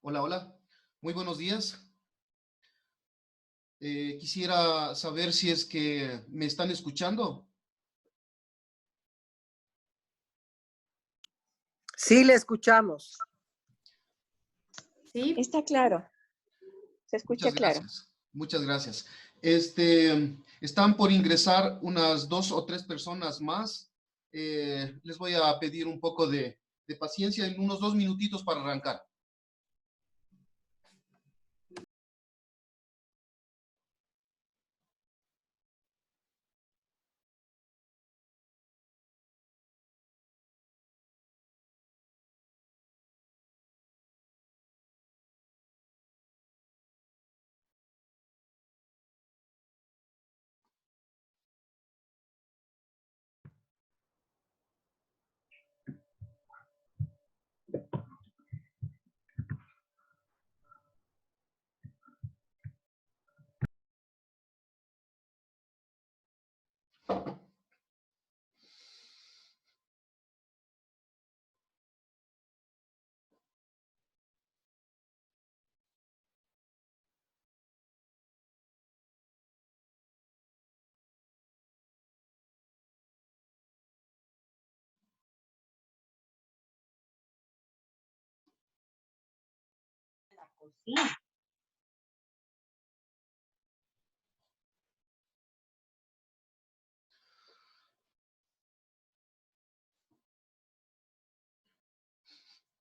Hola, hola. Muy buenos días. Quisiera saber si es que me están escuchando. Sí, le escuchamos. Sí, Está claro, se escucha Muchas claro. gracias. Muchas gracias. Están por ingresar unas 2 o 3 personas más. Les voy a pedir un poco de paciencia en unos 2 minutitos para arrancar.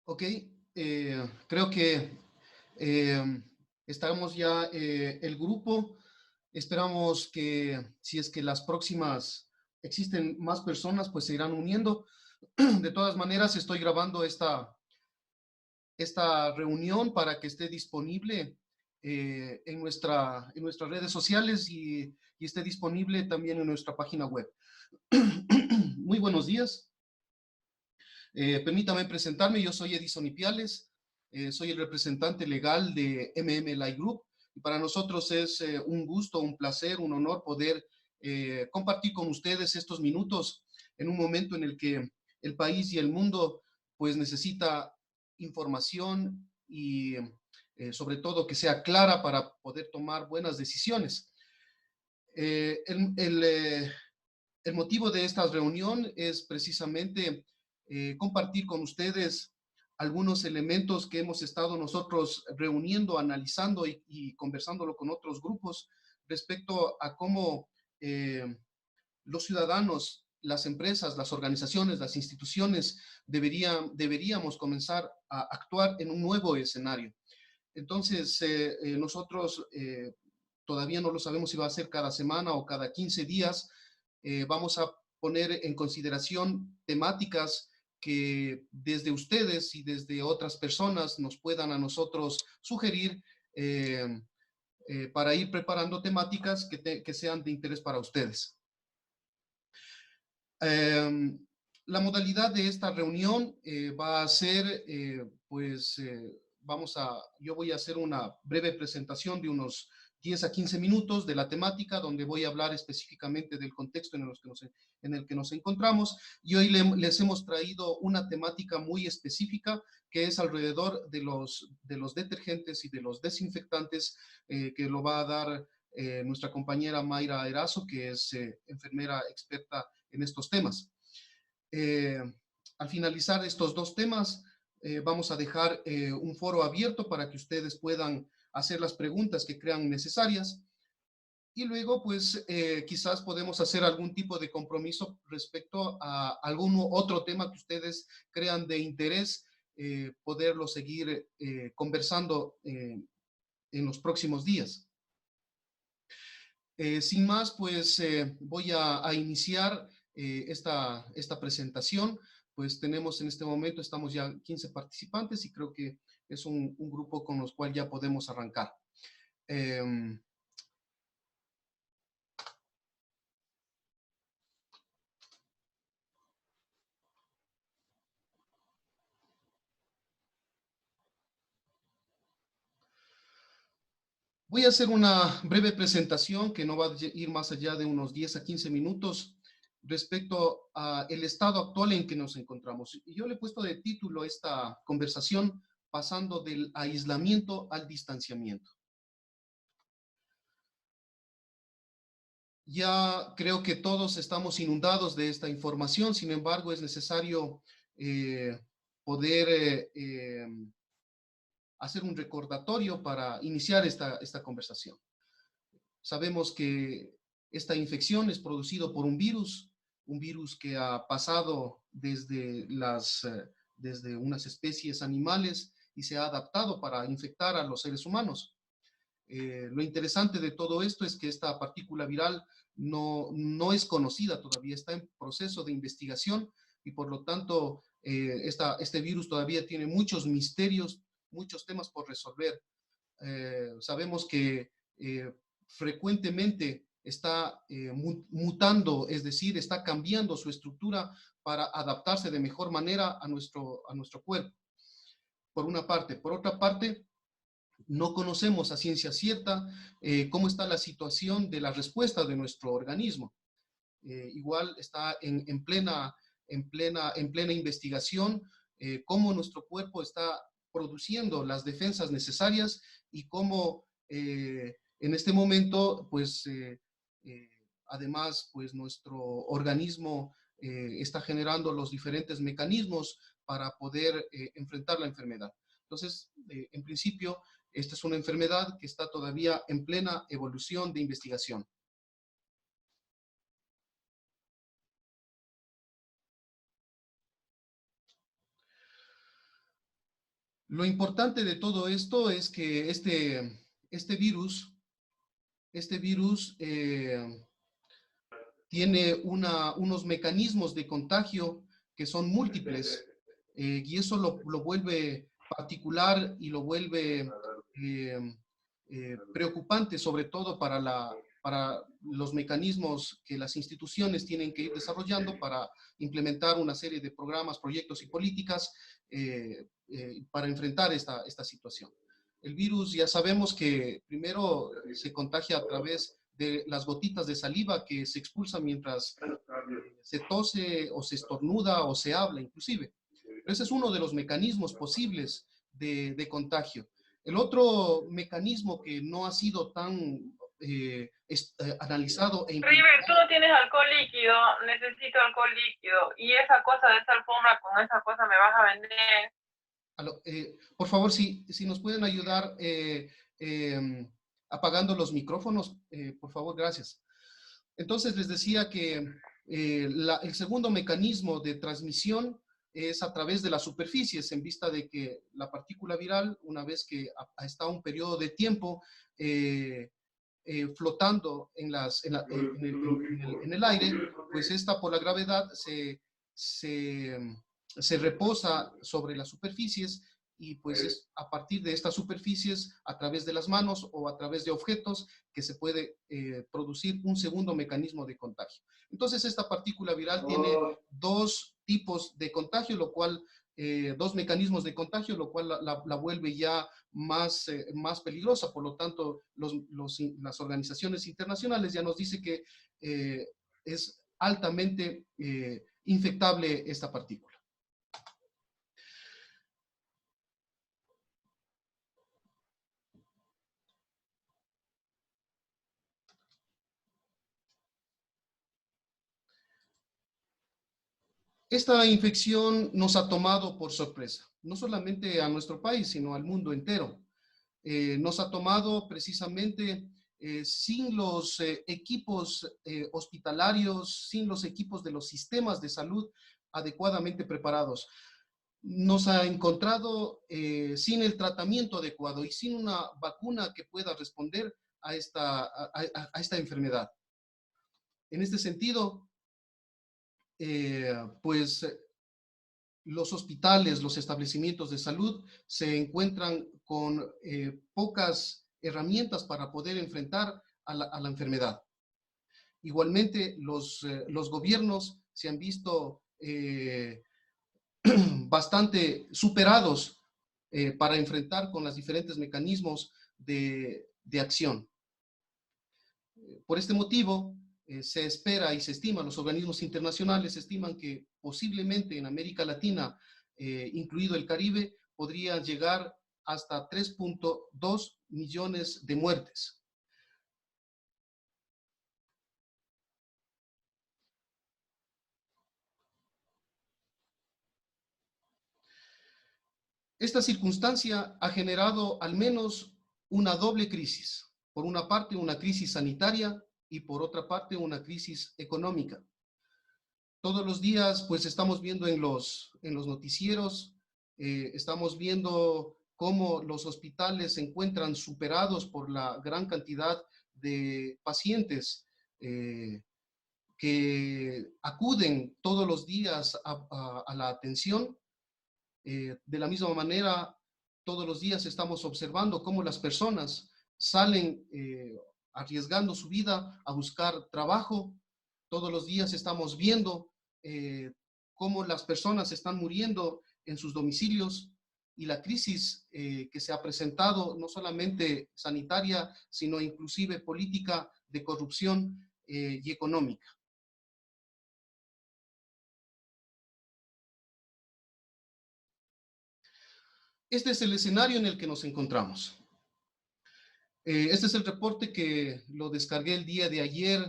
Ok, creo que estamos ya el grupo. Esperamos que si es que las próximas existen más personas, pues se irán uniendo. De todas maneras, estoy grabando esta reunión para que esté disponible en nuestras redes sociales y esté disponible también en nuestra página web. Muy buenos días. Permítame presentarme, yo soy Edison Ipiales, soy el representante legal de MM Group y para nosotros es un gusto, un placer, un honor poder compartir con ustedes estos minutos en un momento en el que el país y el mundo pues necesita información y sobre todo que sea clara para poder tomar buenas decisiones. Eh, el, el, eh, el motivo de esta reunión es precisamente compartir con ustedes algunos elementos que hemos estado nosotros reuniendo, analizando y conversándolo con otros grupos respecto a cómo los ciudadanos, las empresas, las organizaciones, las instituciones deberíamos comenzar a actuar en un nuevo escenario. Entonces, nosotros todavía no lo sabemos si va a ser cada semana o cada 15 días. Vamos a poner en consideración temáticas que desde ustedes y desde otras personas nos puedan a nosotros sugerir para ir preparando temáticas que sean de interés para ustedes. La modalidad de esta reunión va a ser, yo voy a hacer una breve presentación de unos 10 a 15 minutos de la temática, donde voy a hablar específicamente del contexto en el que nos encontramos. Y hoy les hemos traído una temática muy específica, que es alrededor de los detergentes y de los desinfectantes, que lo va a dar nuestra compañera Mayra Erazo, que es enfermera experta en estos temas. Al finalizar estos dos temas, vamos a dejar un foro abierto para que ustedes puedan hacer las preguntas que crean necesarias y luego pues quizás podemos hacer algún tipo de compromiso respecto a algún otro tema que ustedes crean de interés, poderlo seguir conversando en los próximos días. Sin más, pues voy a iniciar esta presentación. Pues tenemos en este momento, estamos ya 15 participantes y creo que es un grupo con los cuales ya podemos arrancar. Voy a hacer una breve presentación que no va a ir más allá de unos 10 a 15 minutos respecto al estado actual en que nos encontramos. Y yo le he puesto de título esta conversación pasando del aislamiento al distanciamiento. Ya creo que todos estamos inundados de esta información, sin embargo, es necesario poder hacer un recordatorio para iniciar esta conversación. Sabemos que esta infección es producida por un virus que ha pasado desde unas especies animales y se ha adaptado para infectar a los seres humanos. Lo interesante de todo esto es que esta partícula viral no es conocida todavía, está en proceso de investigación y por lo tanto este virus todavía tiene muchos misterios, muchos temas por resolver. Sabemos que frecuentemente está mutando, es decir, está cambiando su estructura para adaptarse de mejor manera a nuestro cuerpo, por una parte. Por otra parte, no conocemos a ciencia cierta cómo está la situación de la respuesta de nuestro organismo. Igual está en plena investigación cómo nuestro cuerpo está produciendo las defensas necesarias y cómo en este momento, pues, además, pues nuestro organismo está generando los diferentes mecanismos para poder enfrentar la enfermedad. Entonces, en principio, esta es una enfermedad que está todavía en plena evolución de investigación. Lo importante de todo esto es que este virus tiene unos mecanismos de contagio que son múltiples y eso lo vuelve particular y lo vuelve preocupante, sobre todo para los mecanismos que las instituciones tienen que ir desarrollando para implementar una serie de programas, proyectos y políticas para enfrentar esta situación. El virus ya sabemos que primero se contagia a través de las gotitas de saliva que se expulsan mientras se tose o se estornuda o se habla inclusive. Pero ese es uno de los mecanismos posibles de contagio. El otro mecanismo que no ha sido tan analizado River, tú no tienes alcohol líquido, necesito alcohol líquido. Y esa cosa de esa alfombra, con esa cosa me vas a vender. Por favor, si nos pueden ayudar apagando los micrófonos, por favor, gracias. Entonces, les decía que el segundo mecanismo de transmisión es a través de las superficies, en vista de que la partícula viral, una vez que ha estado un periodo de tiempo flotando en el aire, pues esta por la gravedad se reposa sobre las superficies y pues es a partir de estas superficies, a través de las manos o a través de objetos, que se puede producir un segundo mecanismo de contagio. Entonces, esta partícula viral tiene dos tipos de contagio, lo cual, dos mecanismos de contagio, lo cual la vuelve ya más peligrosa. Por lo tanto, las organizaciones internacionales ya nos dicen que es altamente infectable esta partícula. Esta infección nos ha tomado por sorpresa, no solamente a nuestro país, sino al mundo entero. Nos ha tomado precisamente sin los equipos hospitalarios, sin los equipos de los sistemas de salud adecuadamente preparados. Nos ha encontrado sin el tratamiento adecuado y sin una vacuna que pueda responder a esta enfermedad. En este sentido, pues los hospitales, los establecimientos de salud se encuentran con pocas herramientas para poder enfrentar a la enfermedad. Igualmente, los gobiernos se han visto bastante superados para enfrentar con los diferentes mecanismos de acción. Por este motivo, se espera y se estima, los organismos internacionales estiman que posiblemente en América Latina, incluido el Caribe, podría llegar hasta 3.2 millones de muertes. Esta circunstancia ha generado al menos una doble crisis. Por una parte, una crisis sanitaria y por otra parte, una crisis económica. Todos los días, pues, estamos viendo en los noticieros, estamos viendo cómo los hospitales se encuentran superados por la gran cantidad de pacientes que acuden todos los días a la atención. De la misma manera, todos los días estamos observando cómo las personas salen arriesgando su vida a buscar trabajo. Todos los días estamos viendo cómo las personas están muriendo en sus domicilios y la crisis que se ha presentado, no solamente sanitaria, sino inclusive política, de corrupción y económica. Este es el escenario en el que nos encontramos. Este es el reporte que lo descargué el día de ayer.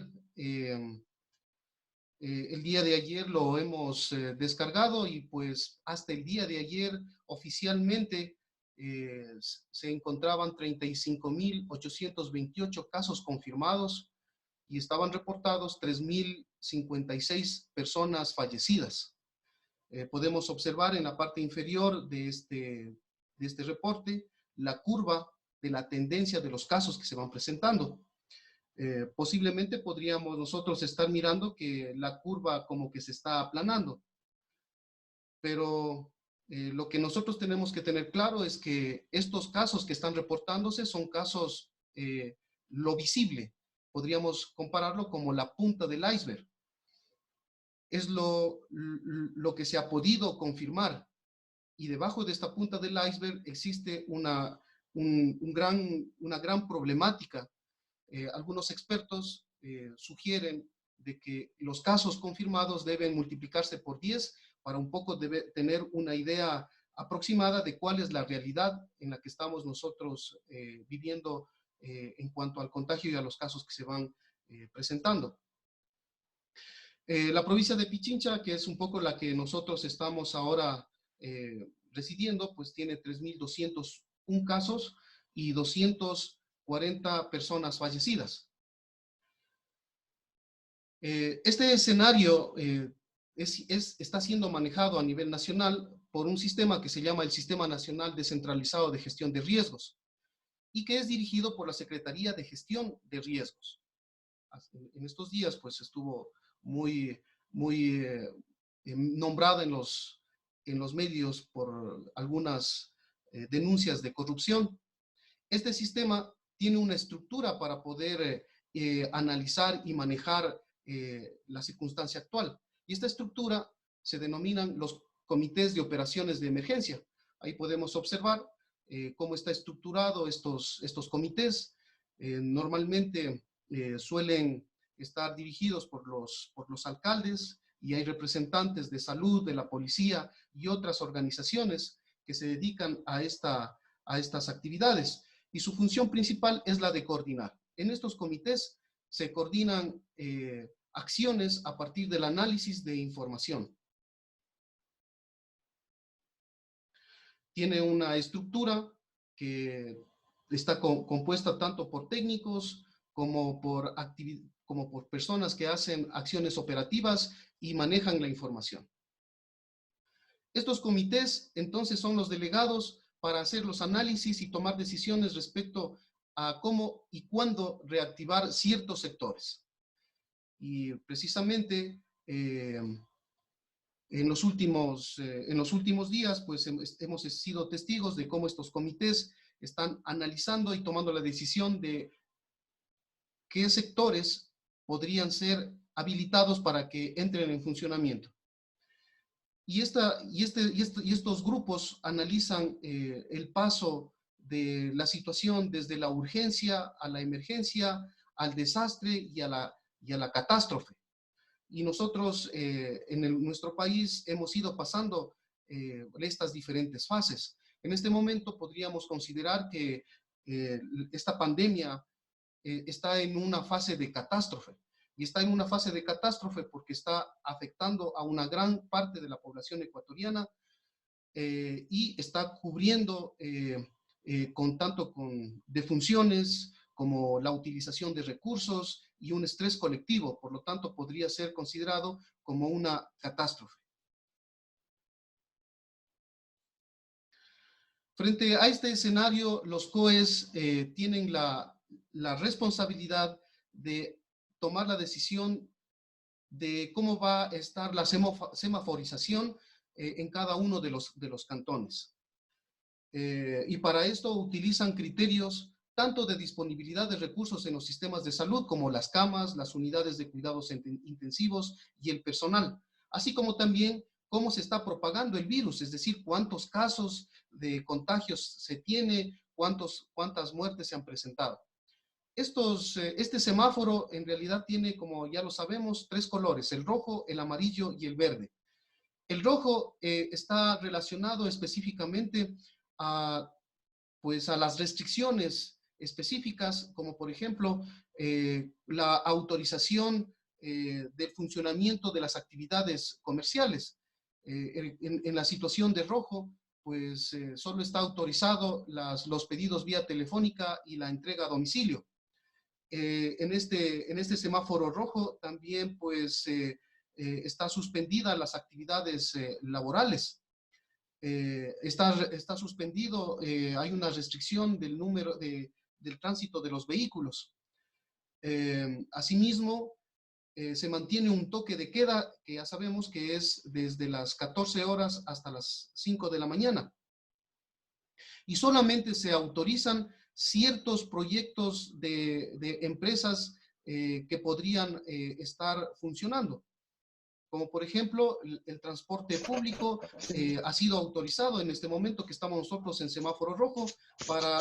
El día de ayer lo hemos descargado y pues hasta el día de ayer oficialmente se encontraban 35.828 casos confirmados y estaban reportados 3.056 personas fallecidas. Podemos observar en la parte inferior de este reporte la curva de la tendencia de los casos que se van presentando. Posiblemente podríamos nosotros estar mirando que la curva como que se está aplanando, pero lo que nosotros tenemos que tener claro es que estos casos que están reportándose son casos, lo visible, podríamos compararlo como la punta del iceberg. Es lo que se ha podido confirmar. Y debajo de esta punta del iceberg existe una gran problemática. Algunos expertos sugieren de que los casos confirmados deben multiplicarse por 10 para un poco tener una idea aproximada de cuál es la realidad en la que estamos nosotros viviendo en cuanto al contagio y a los casos que se van presentando. La provincia de Pichincha, que es un poco la que nosotros estamos ahora residiendo, pues tiene 3.201 casos y 240 personas fallecidas. Este escenario está siendo manejado a nivel nacional por un sistema que se llama el Sistema Nacional Descentralizado de Gestión de Riesgos y que es dirigido por la Secretaría de Gestión de Riesgos. En estos días, pues, estuvo muy nombrada en los medios por algunas denuncias de corrupción. Este sistema tiene una estructura para poder analizar y manejar la circunstancia actual. Y esta estructura se denominan los comités de operaciones de emergencia. Ahí podemos observar cómo está estructurado estos comités. Normalmente suelen estar dirigidos por los alcaldes y hay representantes de salud, de la policía y otras organizaciones que se dedican a estas actividades. Y su función principal es la de coordinar. En estos comités se coordinan acciones a partir del análisis de información. Tiene una estructura que está compuesta tanto por técnicos como por personas que hacen acciones operativas y manejan la información. Estos comités, entonces, son los delegados para hacer los análisis y tomar decisiones respecto a cómo y cuándo reactivar ciertos sectores. Y precisamente en los últimos días, pues hemos sido testigos de cómo estos comités están analizando y tomando la decisión de qué sectores podrían ser habilitados para que entren en funcionamiento. Y estos grupos analizan el paso de la situación desde la urgencia a la emergencia, al desastre y a y a la catástrofe. Y nosotros nuestro país hemos ido pasando estas diferentes fases. En este momento podríamos considerar que esta pandemia está en una fase de catástrofe. Y está en una fase de catástrofe porque está afectando a una gran parte de la población ecuatoriana y está cubriendo tanto con defunciones como la utilización de recursos y un estrés colectivo. Por lo tanto, podría ser considerado como una catástrofe. Frente a este escenario, los COEs tienen la responsabilidad de tomar la decisión de cómo va a estar la semaforización en cada uno de los cantones. Y para esto utilizan criterios tanto de disponibilidad de recursos en los sistemas de salud como las camas, las unidades de cuidados intensivos y el personal, así como también cómo se está propagando el virus, es decir, cuántos casos de contagios se tiene, cuántas muertes se han presentado. Este semáforo en realidad tiene, como ya lo sabemos, 3 colores, el rojo, el amarillo y el verde. El rojo está relacionado específicamente a las restricciones específicas, como por ejemplo la autorización del funcionamiento de las actividades comerciales. En la situación de rojo, pues solo está autorizado los pedidos vía telefónica y la entrega a domicilio. En este semáforo rojo también pues está suspendida las actividades laborales. Está suspendido, hay una restricción del número del tránsito de los vehículos. Asimismo, se mantiene un toque de queda que ya sabemos que es desde las 14 horas hasta las 5 de la mañana. Y solamente se autorizan ciertos proyectos de empresas que podrían estar funcionando. Como por ejemplo, el transporte público ha sido autorizado en este momento que estamos nosotros en semáforo rojo para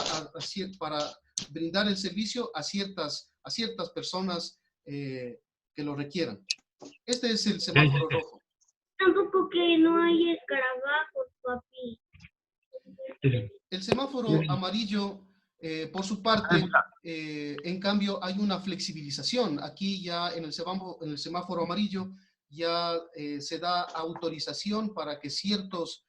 brindar el servicio a ciertas personas que lo requieran. Este es el semáforo rojo. Tampoco que no hay escarabajos, papi. El semáforo amarillo, por su parte, en cambio, hay una flexibilización. Aquí ya en el semáforo amarillo ya se da autorización para que ciertas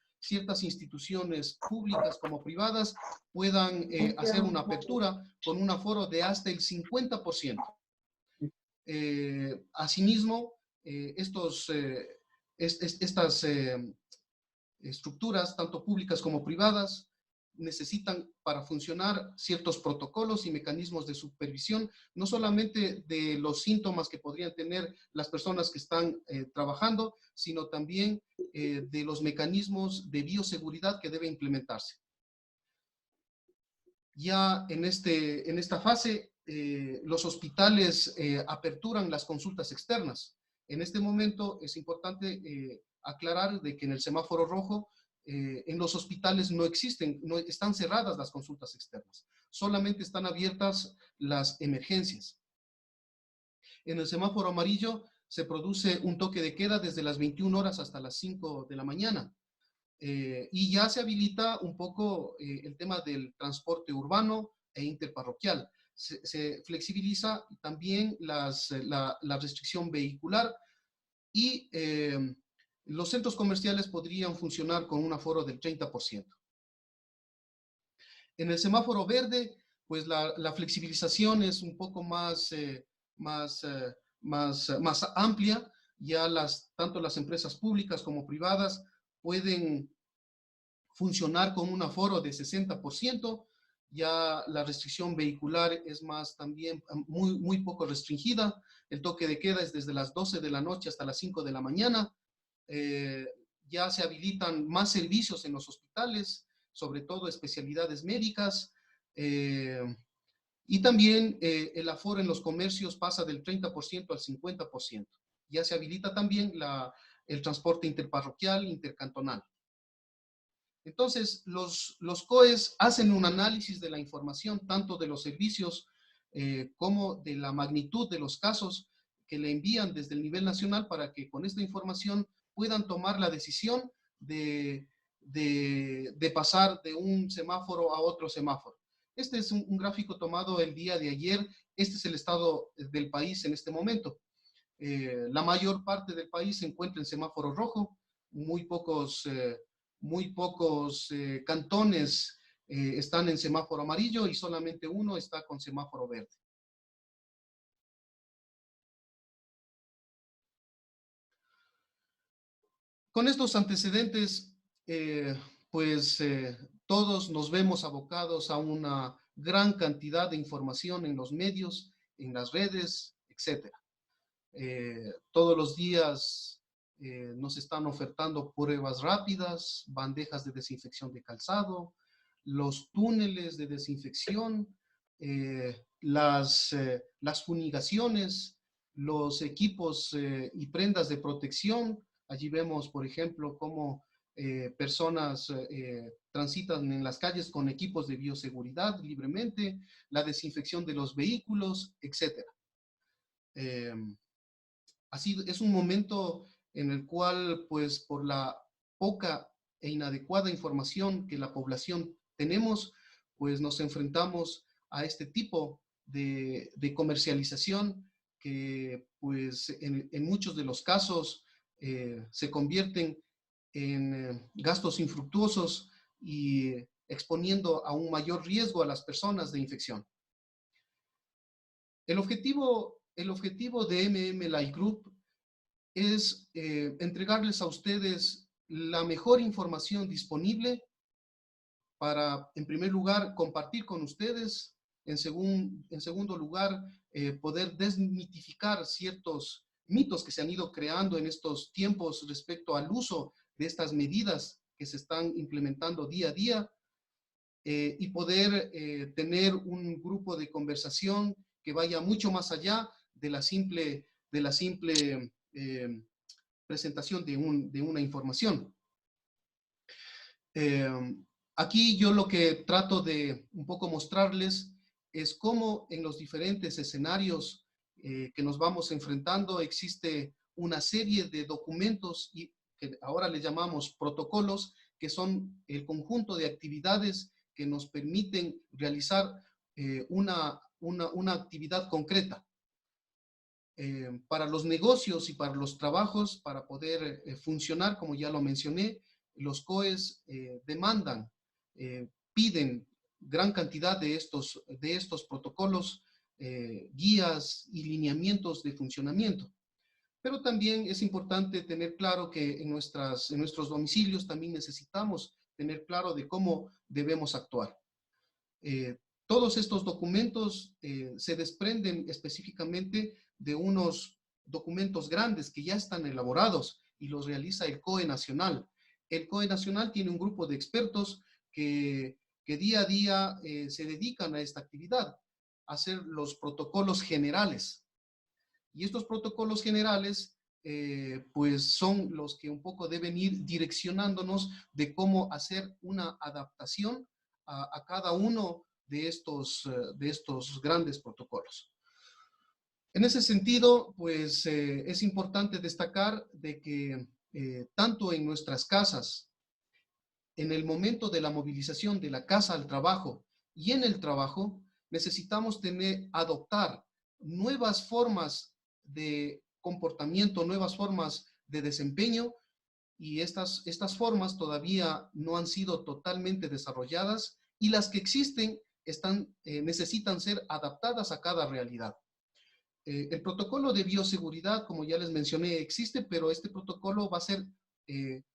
instituciones públicas como privadas puedan hacer una apertura con un aforo de hasta el 50%. Asimismo, estas estructuras, tanto públicas como privadas, necesitan para funcionar ciertos protocolos y mecanismos de supervisión, no solamente de los síntomas que podrían tener las personas que están trabajando, sino también de los mecanismos de bioseguridad que deben implementarse. Ya en esta fase, los hospitales aperturan las consultas externas. En este momento es importante aclarar de que en el semáforo rojo en los hospitales no están cerradas las consultas externas, solamente están abiertas las emergencias. En el semáforo amarillo se produce un toque de queda desde las 21 horas hasta las 5 de la mañana. Y ya se habilita un poco el tema del transporte urbano e interparroquial. Se flexibiliza también la restricción vehicular y los centros comerciales podrían funcionar con un aforo del 30%. En el semáforo verde, pues la flexibilización es un poco más amplia. Ya tanto las empresas públicas como privadas pueden funcionar con un aforo de 60%. Ya la restricción vehicular es también muy poco restringida. El toque de queda es desde las 12 de la noche hasta las 5 de la mañana. Ya se habilitan más servicios en los hospitales, sobre todo especialidades médicas, y también el aforo en los comercios pasa del 30% al 50%. Ya se habilita también el transporte interparroquial, intercantonal. Entonces, los COEs hacen un análisis de la información, tanto de los servicios como de la magnitud de los casos que le envían desde el nivel nacional para que con esta información puedan tomar la decisión de pasar de un semáforo a otro semáforo. Este es un gráfico tomado el día de ayer. Este es el estado del país en este momento. La mayor parte del país se encuentra en semáforo rojo. Muy pocos cantones están en semáforo amarillo y solamente uno está con semáforo verde. Con estos antecedentes, todos nos vemos abocados a una gran cantidad de información en los medios, en las redes, etc. Todos los días nos están ofertando pruebas rápidas, bandejas de desinfección de calzado, los túneles de desinfección, las fumigaciones, los equipos y prendas de protección. Allí vemos, por ejemplo, cómo personas transitan en las calles con equipos de bioseguridad libremente, la desinfección de los vehículos, etc. Así es un momento en el cual, pues, por la poca e inadecuada información que la población tenemos, pues nos enfrentamos a este tipo de comercialización que, pues, en muchos de los casos se convierten en gastos infructuosos y exponiendo a un mayor riesgo a las personas de infección. El objetivo de Light Group es entregarles a ustedes la mejor información disponible para, en primer lugar, compartir con ustedes, en segundo lugar, poder desmitificar ciertos mitos que se han ido creando en estos tiempos respecto al uso de estas medidas que se están implementando día a día, y poder tener un grupo de conversación que vaya mucho más allá de la simple presentación de una información. Aquí yo lo que trato de un poco mostrarles es cómo en los diferentes escenarios que nos vamos enfrentando existe una serie de documentos y que ahora le llamamos protocolos, que son el conjunto de actividades que nos permiten realizar una actividad concreta. Para los negocios y para los trabajos, para poder funcionar, como ya lo mencioné, los COEs demandan, piden gran cantidad de estos protocolos, guías y lineamientos de funcionamiento. Pero también es importante tener claro que en nuestros domicilios también necesitamos tener claro de cómo debemos actuar. Todos estos documentos se desprenden específicamente de unos documentos grandes que ya están elaborados y los realiza el COE Nacional. El COE Nacional tiene un grupo de expertos que día a día se dedican a esta actividad, a hacer los protocolos generales. Y estos protocolos generales, pues son los que un poco deben ir direccionándonos de cómo hacer una adaptación a cada uno de estos grandes protocolos. En ese sentido, pues es importante destacar de que tanto en nuestras casas, en el momento de la movilización de la casa al trabajo y en el trabajo, necesitamos adoptar nuevas formas de comportamiento, nuevas formas de desempeño, y estas formas todavía no han sido totalmente desarrolladas y las que existen necesitan ser adaptadas a cada realidad. El protocolo de bioseguridad, como ya les mencioné, existe, pero este protocolo va a ser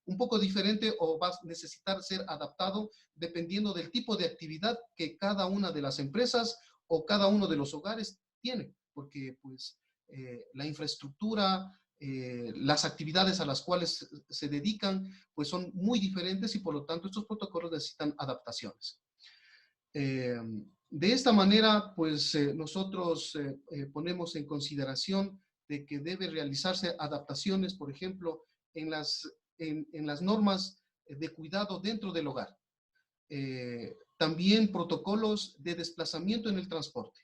un poco diferente o va a necesitar ser adaptado dependiendo del tipo de actividad que cada una de las empresas o cada uno de los hogares tiene, porque pues la infraestructura, las actividades a las cuales se dedican, pues son muy diferentes y por lo tanto estos protocolos necesitan adaptaciones. De esta manera, pues nosotros ponemos en consideración de que debe realizarse adaptaciones, por ejemplo, en las normas de cuidado dentro del hogar. También protocolos de desplazamiento en el transporte,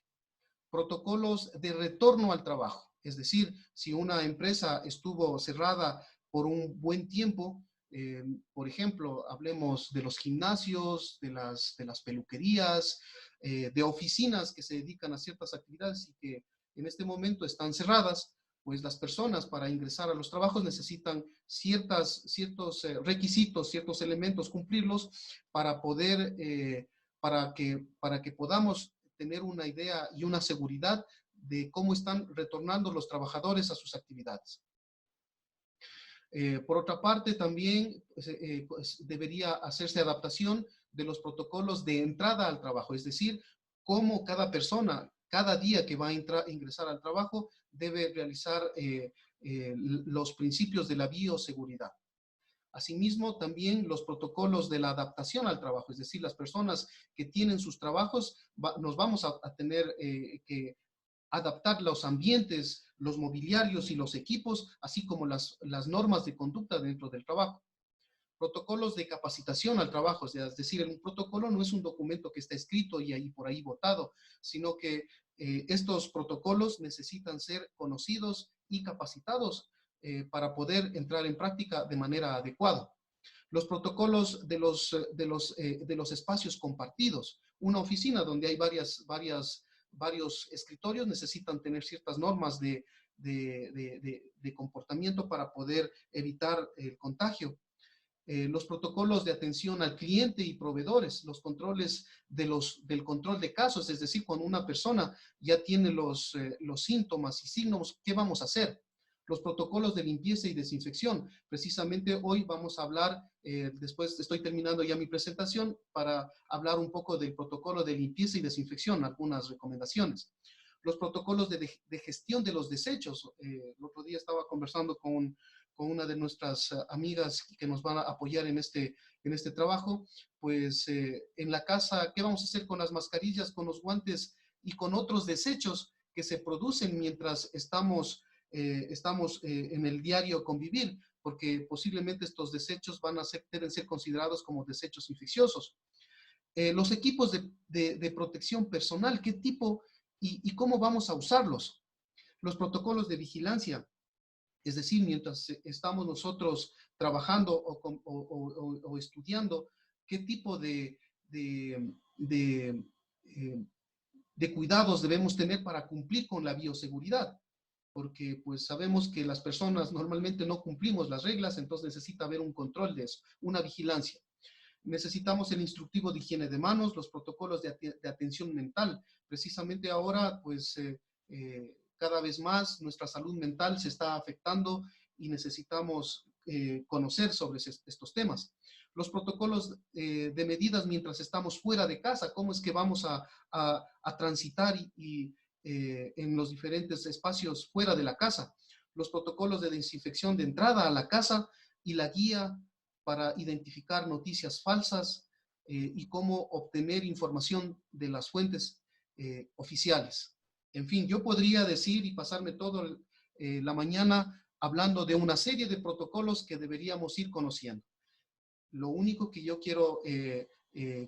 protocolos de retorno al trabajo. Es decir, si una empresa estuvo cerrada por un buen tiempo, por ejemplo, hablemos de los gimnasios, de las peluquerías, de oficinas que se dedican a ciertas actividades y que en este momento están cerradas, pues las personas para ingresar a los trabajos necesitan ciertos requisitos, ciertos elementos, cumplirlos para poder, para que podamos tener una idea y una seguridad de cómo están retornando los trabajadores a sus actividades. Por otra parte, también pues, debería hacerse adaptación de los protocolos de entrada al trabajo, es decir, cómo cada persona, cada día que va a ingresar al trabajo, debe realizar los principios de la bioseguridad. Asimismo, también los protocolos de la adaptación al trabajo, es decir, las personas que tienen sus trabajos, nos vamos a tener que adaptar los ambientes, los mobiliarios y los equipos, así como las normas de conducta dentro del trabajo. Protocolos de capacitación al trabajo, es decir, un protocolo no es un documento que está escrito y ahí por ahí votado, sino que estos protocolos necesitan ser conocidos y capacitados para poder entrar en práctica de manera adecuada. Los protocolos de los espacios compartidos. Una oficina donde hay varios escritorios necesitan tener ciertas normas de comportamiento para poder evitar el contagio. Los protocolos de atención al cliente y proveedores, los controles del control de casos, es decir, cuando una persona ya tiene los síntomas y signos, ¿qué vamos a hacer? Los protocolos de limpieza y desinfección. Precisamente hoy vamos a hablar, después estoy terminando ya mi presentación, para hablar un poco del protocolo de limpieza y desinfección, algunas recomendaciones. Los protocolos de gestión de los desechos. El otro día estaba conversando con una de nuestras amigas que nos van a apoyar en este trabajo, pues en la casa, ¿qué vamos a hacer con las mascarillas, con los guantes y con otros desechos que se producen mientras estamos en el diario convivir? Porque posiblemente estos desechos deben ser considerados como desechos infecciosos. Los equipos de protección personal, ¿qué tipo y cómo vamos a usarlos? Los protocolos de vigilancia. Es decir, mientras estamos nosotros trabajando o estudiando, ¿qué tipo de cuidados debemos tener para cumplir con la bioseguridad? Porque pues sabemos que las personas normalmente no cumplimos las reglas, entonces necesita haber un control de eso, una vigilancia. Necesitamos el instructivo de higiene de manos, los protocolos de atención mental. Precisamente ahora, pues, cada vez más nuestra salud mental se está afectando y necesitamos conocer sobre estos temas. Los protocolos de medidas mientras estamos fuera de casa, cómo es que vamos a transitar en los diferentes espacios fuera de la casa. Los protocolos de desinfección de entrada a la casa y la guía para identificar noticias falsas y cómo obtener información de las fuentes oficiales. En fin, yo podría decir y pasarme toda la mañana hablando de una serie de protocolos que deberíamos ir conociendo. Lo único que yo quiero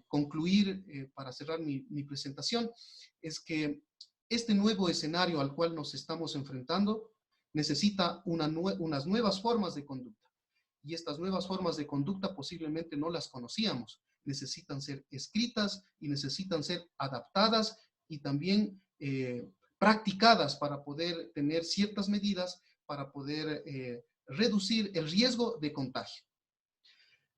concluir para cerrar mi presentación es que este nuevo escenario al cual nos estamos enfrentando necesita unas nuevas formas de conducta. Y estas nuevas formas de conducta posiblemente no las conocíamos. Necesitan ser escritas y necesitan ser adaptadas y también practicadas para poder tener ciertas medidas para poder reducir el riesgo de contagio.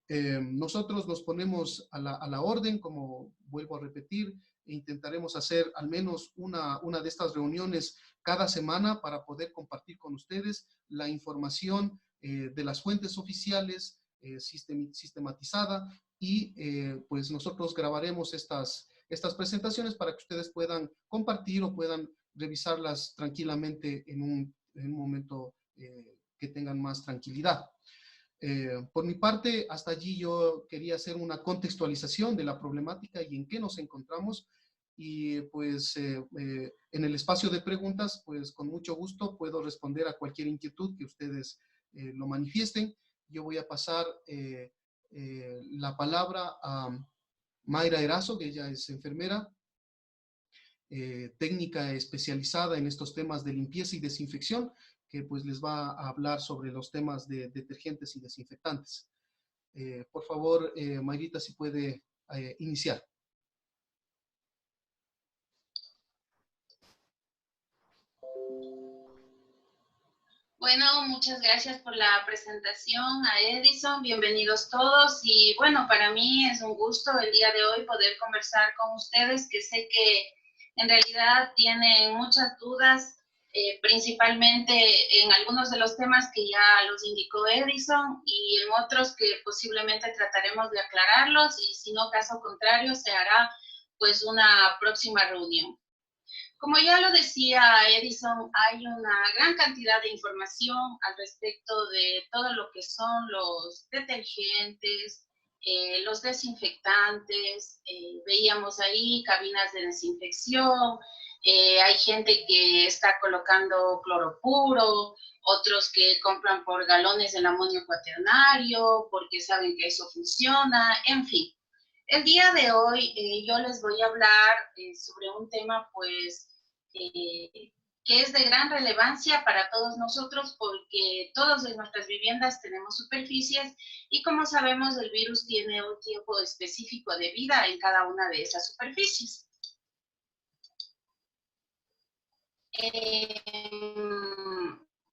Nosotros nos ponemos a la orden, como vuelvo a repetir, e intentaremos hacer al menos una de estas reuniones cada semana para poder compartir con ustedes la información de las fuentes oficiales sistematizada y pues nosotros grabaremos estas presentaciones para que ustedes puedan compartir o puedan revisarlas tranquilamente en un momento que tengan más tranquilidad. Por mi parte, hasta allí yo quería hacer una contextualización de la problemática y en qué nos encontramos. Y pues en el espacio de preguntas, pues con mucho gusto puedo responder a cualquier inquietud que ustedes lo manifiesten. Yo voy a pasar la palabra a Mayra Erazo, que ella es enfermera, técnica especializada en estos temas de limpieza y desinfección, que pues les va a hablar sobre los temas de detergentes y desinfectantes. Por favor, Mayrita, si puede iniciar. Bueno, muchas gracias por la presentación a Edison. Bienvenidos todos. Y bueno, para mí es un gusto el día de hoy poder conversar con ustedes, que sé que en realidad tienen muchas dudas, principalmente en algunos de los temas que ya los indicó Edison y en otros que posiblemente trataremos de aclararlos y si no, caso contrario, se hará pues una próxima reunión. Como ya lo decía Edison, hay una gran cantidad de información al respecto de todo lo que son los detergentes, los desinfectantes, veíamos ahí cabinas de desinfección, hay gente que está colocando cloro puro, otros que compran por galones el amonio cuaternario porque saben que eso funciona, en fin. El día de hoy yo les voy a hablar sobre un tema pues que es de gran relevancia para todos nosotros porque todos en nuestras viviendas tenemos superficies y como sabemos el virus tiene un tiempo específico de vida en cada una de esas superficies.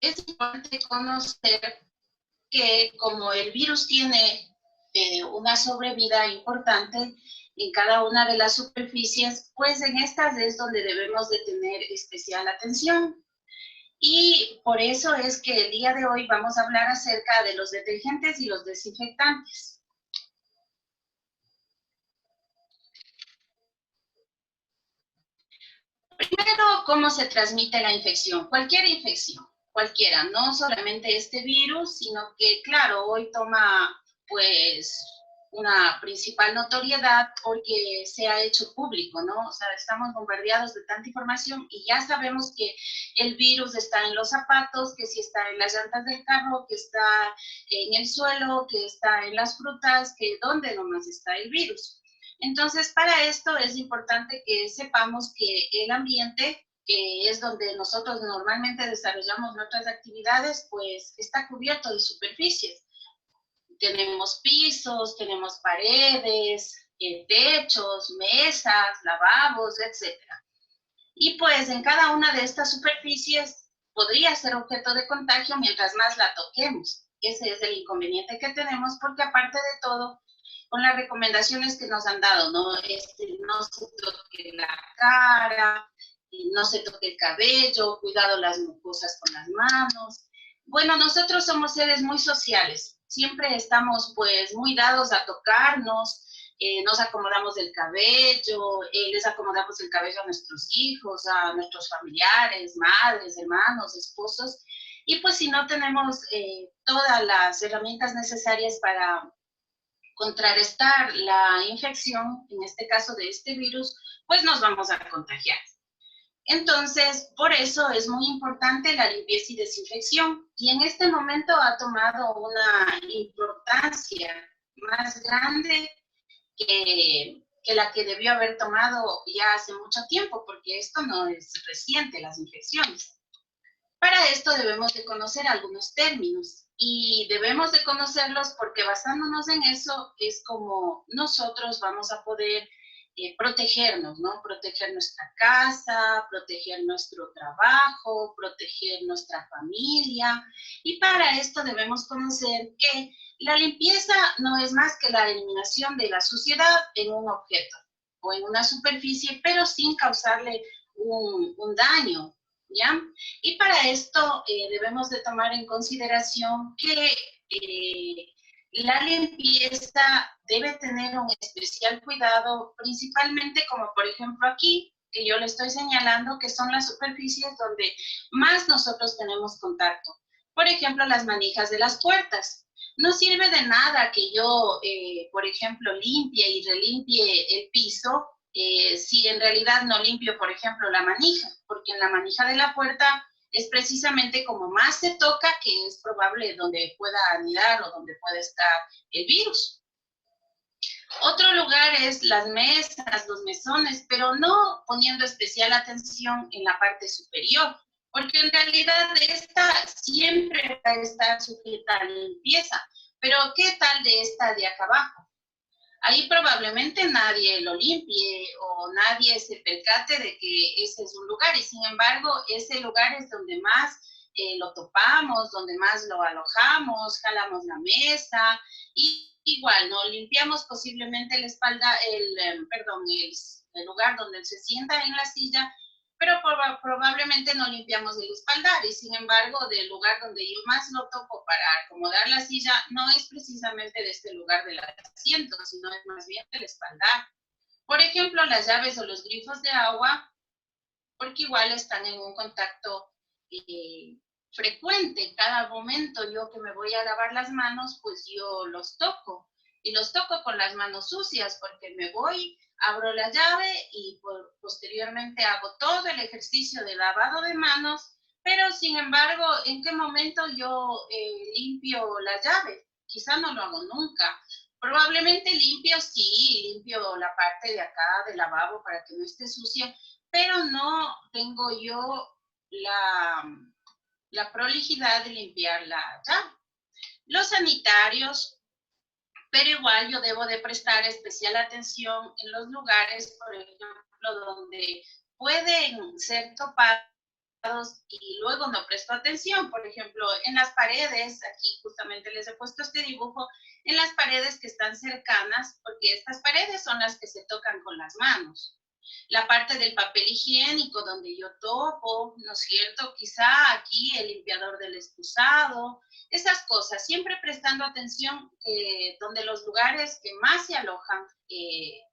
Es importante conocer que como el virus tiene una sobrevida importante en cada una de las superficies, pues en estas es donde debemos de tener especial atención. Y por eso es que el día de hoy vamos a hablar acerca de los detergentes y los desinfectantes. Primero, ¿cómo se transmite la infección? Cualquier infección, cualquiera, no solamente este virus, sino que, claro, hoy toma, pues, una principal notoriedad porque se ha hecho público, ¿no? O sea, estamos bombardeados de tanta información y ya sabemos que el virus está en los zapatos, que si está en las llantas del carro, que está en el suelo, que está en las frutas, que dónde nomás está el virus. Entonces, para esto es importante que sepamos que el ambiente, que es donde nosotros normalmente desarrollamos nuestras actividades, pues está cubierto de superficies. Tenemos pisos, tenemos paredes, techos, mesas, lavabos, etc. Y pues en cada una de estas superficies podría ser objeto de contagio mientras más la toquemos. Ese es el inconveniente que tenemos porque aparte de todo, con las recomendaciones que nos han dado, ¿no? No se toque la cara, no se toque el cabello, cuidado las mucosas con las manos. Bueno, nosotros somos seres muy sociales, siempre estamos pues muy dados a tocarnos, nos acomodamos el cabello, les acomodamos el cabello a nuestros hijos, a nuestros familiares, madres, hermanos, esposos, y pues si no tenemos todas las herramientas necesarias para contrarrestar la infección, en este caso de este virus, pues nos vamos a contagiar. Entonces, por eso es muy importante la limpieza y desinfección. Y en este momento ha tomado una importancia más grande que la que debió haber tomado ya hace mucho tiempo, porque esto no es reciente, las infecciones. Para esto debemos de conocer algunos términos y debemos de conocerlos porque basándonos en eso es como nosotros vamos a poder protegernos, ¿no? Proteger nuestra casa, proteger nuestro trabajo, proteger nuestra familia. Y para esto debemos conocer que la limpieza no es más que la eliminación de la suciedad en un objeto o en una superficie, pero sin causarle un daño, ¿ya? Y para esto debemos de tomar en consideración que la limpieza debe tener un especial cuidado, principalmente como por ejemplo aquí, que yo le estoy señalando, que son las superficies donde más nosotros tenemos contacto. Por ejemplo, las manijas de las puertas. No sirve de nada que yo, por ejemplo, limpie y relimpie el piso si en realidad no limpio, por ejemplo, la manija, porque en la manija de la puerta es precisamente como más se toca que es probable donde pueda anidar o donde pueda estar el virus. Otro lugar es las mesas, los mesones, pero no poniendo especial atención en la parte superior, porque en realidad esta siempre va a estar sujeta a limpieza. Pero ¿qué tal de esta de acá abajo? Ahí probablemente nadie lo limpie o nadie se percate de que ese es un lugar, y sin embargo ese lugar es donde más lo topamos, donde más lo alojamos, jalamos la mesa y igual, ¿no? Limpiamos posiblemente la espalda, el lugar donde se sienta en la silla, pero probablemente no limpiamos el espaldar, y sin embargo, del lugar donde yo más lo toco para acomodar la silla, no es precisamente de este lugar del asiento, sino es más bien del espaldar. Por ejemplo, las llaves o los grifos de agua, porque igual están en un contacto frecuente. Cada momento yo que me voy a lavar las manos, pues yo los toco. Y los toco con las manos sucias porque me voy, abro la llave y posteriormente hago todo el ejercicio de lavado de manos, pero sin embargo, ¿en qué momento yo limpio la llave? Quizá no lo hago nunca. Probablemente limpio la parte de acá del lavabo para que no esté sucia, pero no tengo yo la prolijidad de limpiar la llave. Los sanitarios, pero igual yo debo de prestar especial atención en los lugares, por ejemplo, donde pueden ser topados y luego no presto atención. Por ejemplo, en las paredes, aquí justamente les he puesto este dibujo, en las paredes que están cercanas, porque estas paredes son las que se tocan con las manos. La parte del papel higiénico donde yo topo, ¿no es cierto? Quizá aquí el limpiador del excusado, esas cosas, siempre prestando atención donde los lugares que más se alojan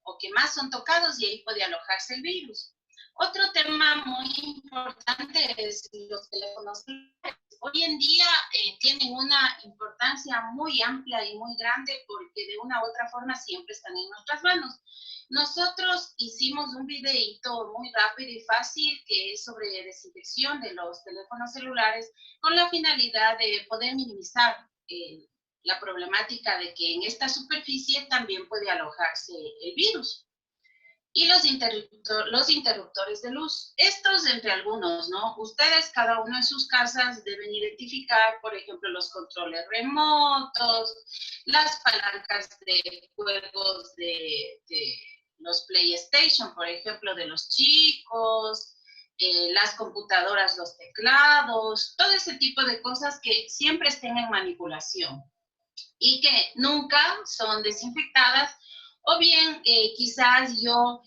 o que más son tocados, y ahí puede alojarse el virus. Otro tema muy importante es los teléfonos celulares. Hoy en día tienen una importancia muy amplia y muy grande porque de una u otra forma siempre están en nuestras manos. Nosotros hicimos un videíto muy rápido y fácil que es sobre desinfección de los teléfonos celulares con la finalidad de poder minimizar la problemática de que en esta superficie también puede alojarse el virus. Y los interruptores de luz. Estos entre algunos, ¿no? Ustedes, cada uno en sus casas, deben identificar, por ejemplo, los controles remotos, las palancas de juegos de los PlayStation, por ejemplo, de los chicos, las computadoras, los teclados, todo ese tipo de cosas que siempre estén en manipulación y que nunca son desinfectadas. O bien, quizás yo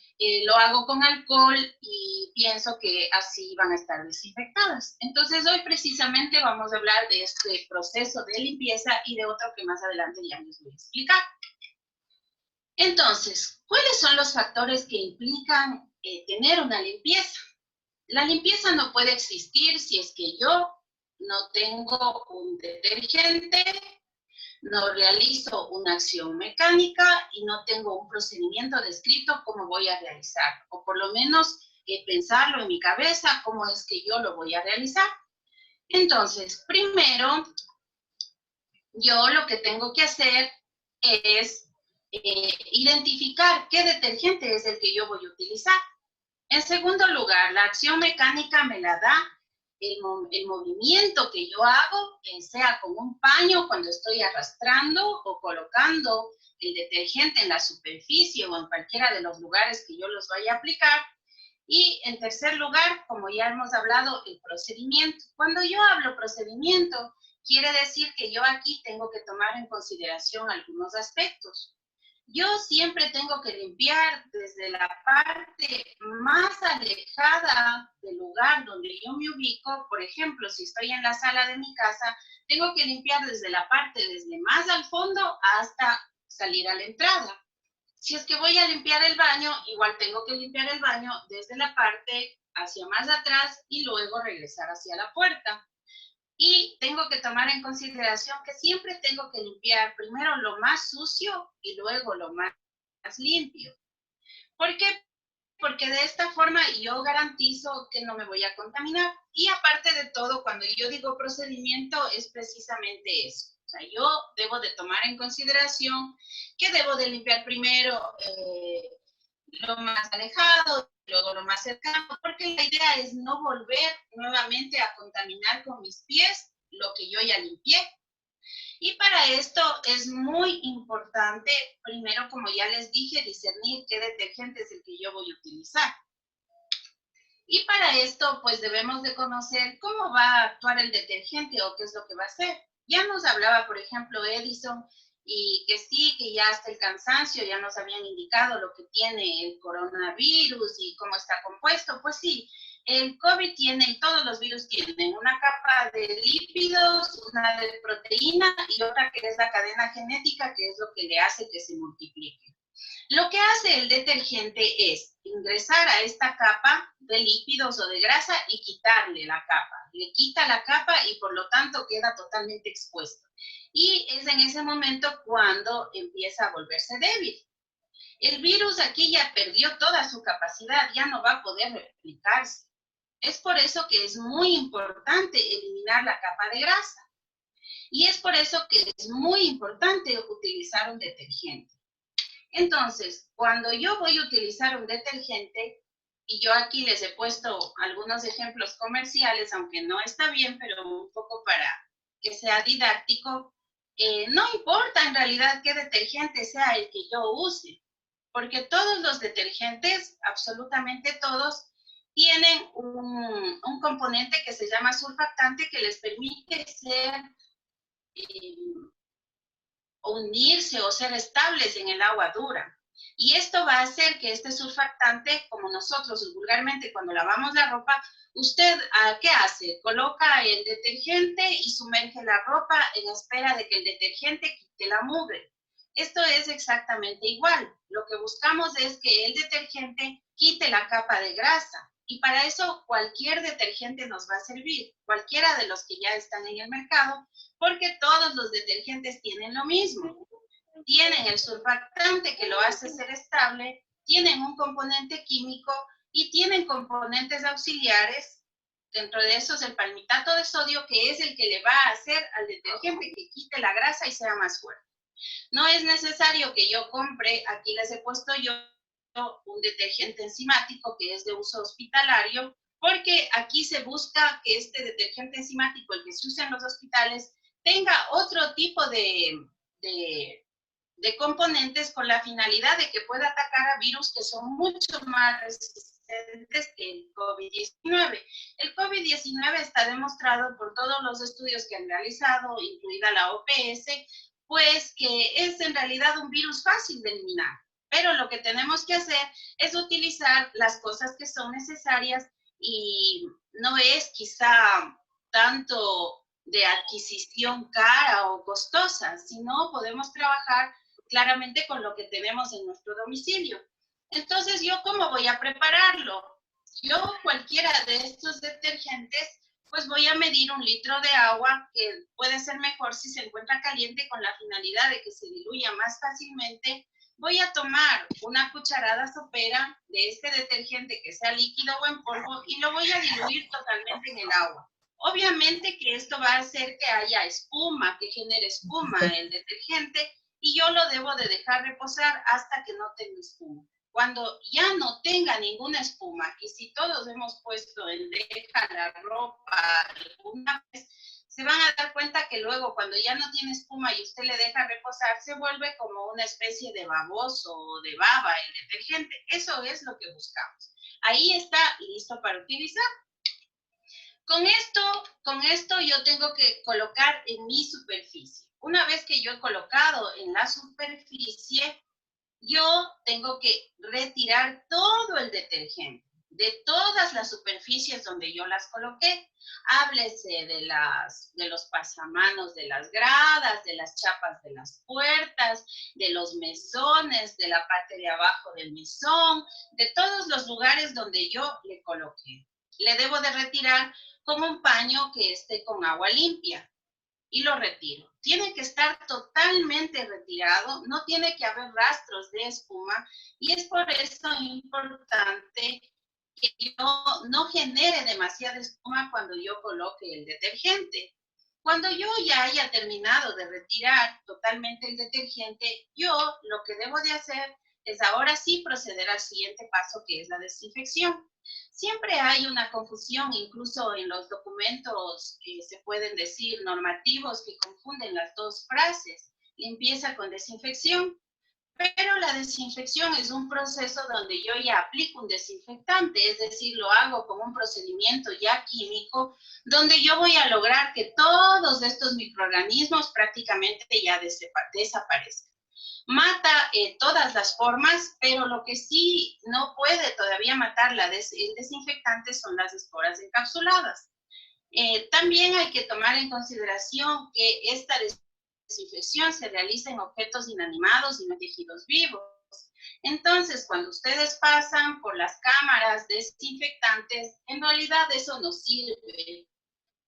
lo hago con alcohol y pienso que así van a estar desinfectadas. Entonces, hoy precisamente vamos a hablar de este proceso de limpieza y de otro que más adelante ya les voy a explicar. Entonces, ¿cuáles son los factores que implican tener una limpieza? La limpieza no puede existir si es que yo no tengo un detergente, no realizo una acción mecánica y no tengo un procedimiento descrito cómo voy a realizar, o por lo menos pensarlo en mi cabeza cómo es que yo lo voy a realizar. Entonces, primero, yo lo que tengo que hacer es identificar qué detergente es el que yo voy a utilizar. En segundo lugar, la acción mecánica me la da el movimiento que yo hago, sea con un paño cuando estoy arrastrando o colocando el detergente en la superficie o en cualquiera de los lugares que yo los vaya a aplicar. Y en tercer lugar, como ya hemos hablado, el procedimiento. Cuando yo hablo procedimiento, quiere decir que yo aquí tengo que tomar en consideración algunos aspectos. Yo siempre tengo que limpiar desde la parte más alejada del lugar donde yo me ubico. Por ejemplo, si estoy en la sala de mi casa, tengo que limpiar desde la parte desde más al fondo hasta salir a la entrada. Si es que voy a limpiar el baño, igual tengo que limpiar el baño desde la parte hacia más atrás y luego regresar hacia la puerta. Y tengo que tomar en consideración que siempre tengo que limpiar primero lo más sucio y luego lo más limpio. ¿Por qué? Porque de esta forma yo garantizo que no me voy a contaminar. Y aparte de todo, cuando yo digo procedimiento, es precisamente eso. O sea, yo debo de tomar en consideración que debo de limpiar primero lo más alejado, luego lo más cercano, porque la idea es no volver nuevamente a contaminar con mis pies lo que yo ya limpié. Y para esto es muy importante, primero, como ya les dije, discernir qué detergente es el que yo voy a utilizar. Y para esto, pues debemos de conocer cómo va a actuar el detergente o qué es lo que va a hacer. Ya nos hablaba, por ejemplo, Edison, y que sí, que ya hasta el cansancio ya nos habían indicado lo que tiene el coronavirus y cómo está compuesto. Pues sí, el COVID tiene, y todos los virus tienen, una capa de lípidos, una de proteína y otra que es la cadena genética, que es lo que le hace que se multiplique. Lo que hace el detergente es ingresar a esta capa de lípidos o de grasa y quitarle la capa. Le quita la capa y por lo tanto queda totalmente expuesto. Y es en ese momento cuando empieza a volverse débil. El virus aquí ya perdió toda su capacidad, ya no va a poder replicarse. Es por eso que es muy importante eliminar la capa de grasa. Y es por eso que es muy importante utilizar un detergente. Entonces, cuando yo voy a utilizar un detergente, y yo aquí les he puesto algunos ejemplos comerciales, aunque no está bien, pero un poco para que sea didáctico, no importa en realidad qué detergente sea el que yo use, porque todos los detergentes, absolutamente todos, tienen un componente que se llama surfactante que les permite ser unirse o ser estables en el agua dura. Y esto va a hacer que este surfactante, como nosotros vulgarmente cuando lavamos la ropa, usted, ¿qué hace? Coloca el detergente y sumerge la ropa en espera de que el detergente quite la mugre. Esto es exactamente igual. Lo que buscamos es que el detergente quite la capa de grasa. Y para eso cualquier detergente nos va a servir, cualquiera de los que ya están en el mercado, porque todos los detergentes tienen lo mismo. Tienen el surfactante que lo hace ser estable, tienen un componente químico y tienen componentes auxiliares. Dentro de esos el palmitato de sodio, que es el que le va a hacer al detergente que quite la grasa y sea más fuerte. No es necesario que yo compre, aquí les he puesto yo, un detergente enzimático que es de uso hospitalario, porque aquí se busca que este detergente enzimático, el que se usa en los hospitales, tenga otro tipo de componentes con la finalidad de que pueda atacar a virus que son mucho más resistentes que el COVID-19. El COVID-19 está demostrado por todos los estudios que han realizado, incluida la OPS, pues que es en realidad un virus fácil de eliminar. Pero lo que tenemos que hacer es utilizar las cosas que son necesarias y no es quizá tanto de adquisición cara o costosa, sino podemos trabajar claramente con lo que tenemos en nuestro domicilio. Entonces, ¿yo cómo voy a prepararlo? Yo cualquiera de estos detergentes, pues voy a medir 1 litro de agua, que puede ser mejor si se encuentra caliente con la finalidad de que se diluya más fácilmente. Voy a tomar una cucharada sopera de este detergente que sea líquido o en polvo y lo voy a diluir totalmente en el agua. Obviamente que esto va a hacer que haya espuma, que genere espuma el detergente y yo lo debo de dejar reposar hasta que no tenga espuma. Cuando ya no tenga ninguna espuma y si todos hemos puesto en deja la ropa alguna vez, se van a dar cuenta que luego cuando ya no tiene espuma y usted le deja reposar, se vuelve como una especie de baboso o de baba el detergente. Eso es lo que buscamos. Ahí está listo para utilizar. Con esto yo tengo que colocar en mi superficie. Una vez que yo he colocado en la superficie, yo tengo que retirar todo el detergente de todas las superficies donde yo las coloqué. Háblese de los pasamanos de las gradas, de las chapas de las puertas, de los mesones, de la parte de abajo del mesón, de todos los lugares donde yo le coloqué. Le debo de retirar con un paño que esté con agua limpia y lo retiro. Tiene que estar totalmente retirado, no tiene que haber rastros de espuma y es por eso importante que yo no genere demasiada espuma cuando yo coloque el detergente. Cuando yo ya haya terminado de retirar totalmente el detergente, yo lo que debo de hacer es ahora sí proceder al siguiente paso, que es la desinfección. Siempre hay una confusión, incluso en los documentos que se pueden decir normativos, que confunden las dos frases, limpieza con desinfección. Pero la desinfección es un proceso donde yo ya aplico un desinfectante, es decir, lo hago con un procedimiento ya químico, donde yo voy a lograr que todos estos microorganismos prácticamente ya desaparezcan. Mata todas las formas, pero lo que sí no puede todavía matar el desinfectante son las esporas encapsuladas. También hay que tomar en consideración que esta desinfección se realiza en objetos inanimados y no tejidos vivos. Entonces, cuando ustedes pasan por las cámaras desinfectantes, en realidad eso no sirve.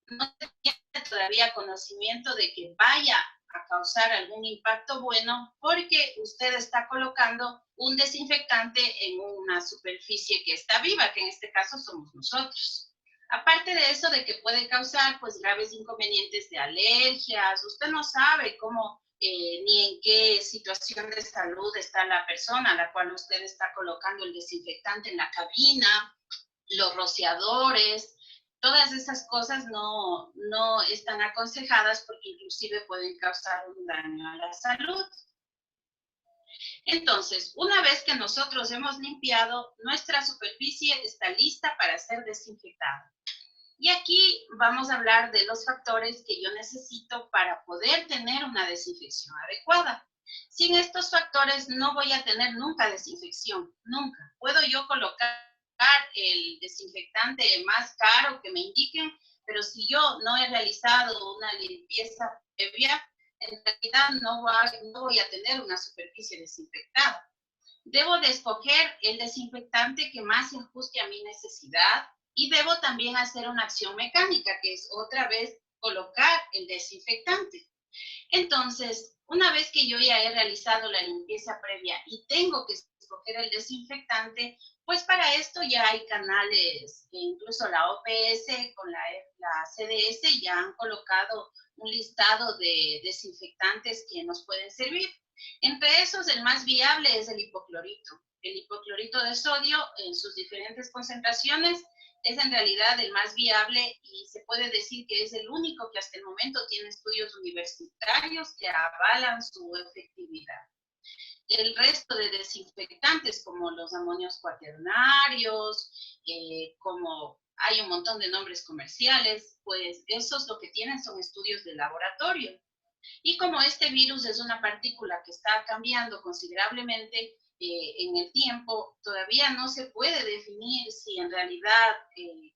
No tiene todavía conocimiento de que vaya a causar algún impacto bueno, porque usted está colocando un desinfectante en una superficie que está viva, que en este caso somos nosotros. Aparte de eso, de que puede causar pues graves inconvenientes de alergias, usted no sabe cómo ni en qué situación de salud está la persona a la cual usted está colocando el desinfectante en la cabina, los rociadores. Todas esas cosas no están aconsejadas porque inclusive pueden causar un daño a la salud. Entonces, una vez que nosotros hemos limpiado, nuestra superficie está lista para ser desinfectada. Y aquí vamos a hablar de los factores que yo necesito para poder tener una desinfección adecuada. Sin estos factores no voy a tener nunca desinfección, nunca. Puedo yo colocar el desinfectante más caro que me indiquen, pero si yo no he realizado una limpieza previa, en realidad no voy a tener una superficie desinfectada. Debo de escoger el desinfectante que más se ajuste a mi necesidad y debo también hacer una acción mecánica, que es otra vez colocar el desinfectante. Entonces, una vez que yo ya he realizado la limpieza previa y tengo que escoger el desinfectante, pues para esto ya hay canales, incluso la OPS con la CDS ya han colocado un listado de desinfectantes que nos pueden servir. Entre esos, el más viable es el hipoclorito. El hipoclorito de sodio en sus diferentes concentraciones es en realidad el más viable y se puede decir que es el único que hasta el momento tiene estudios universitarios que avalan su efectividad. El resto de desinfectantes, como los amonios cuaternarios, como hay un montón de nombres comerciales, pues esos lo que tienen son estudios de laboratorio. Y como este virus es una partícula que está cambiando considerablemente en el tiempo, todavía no se puede definir si en realidad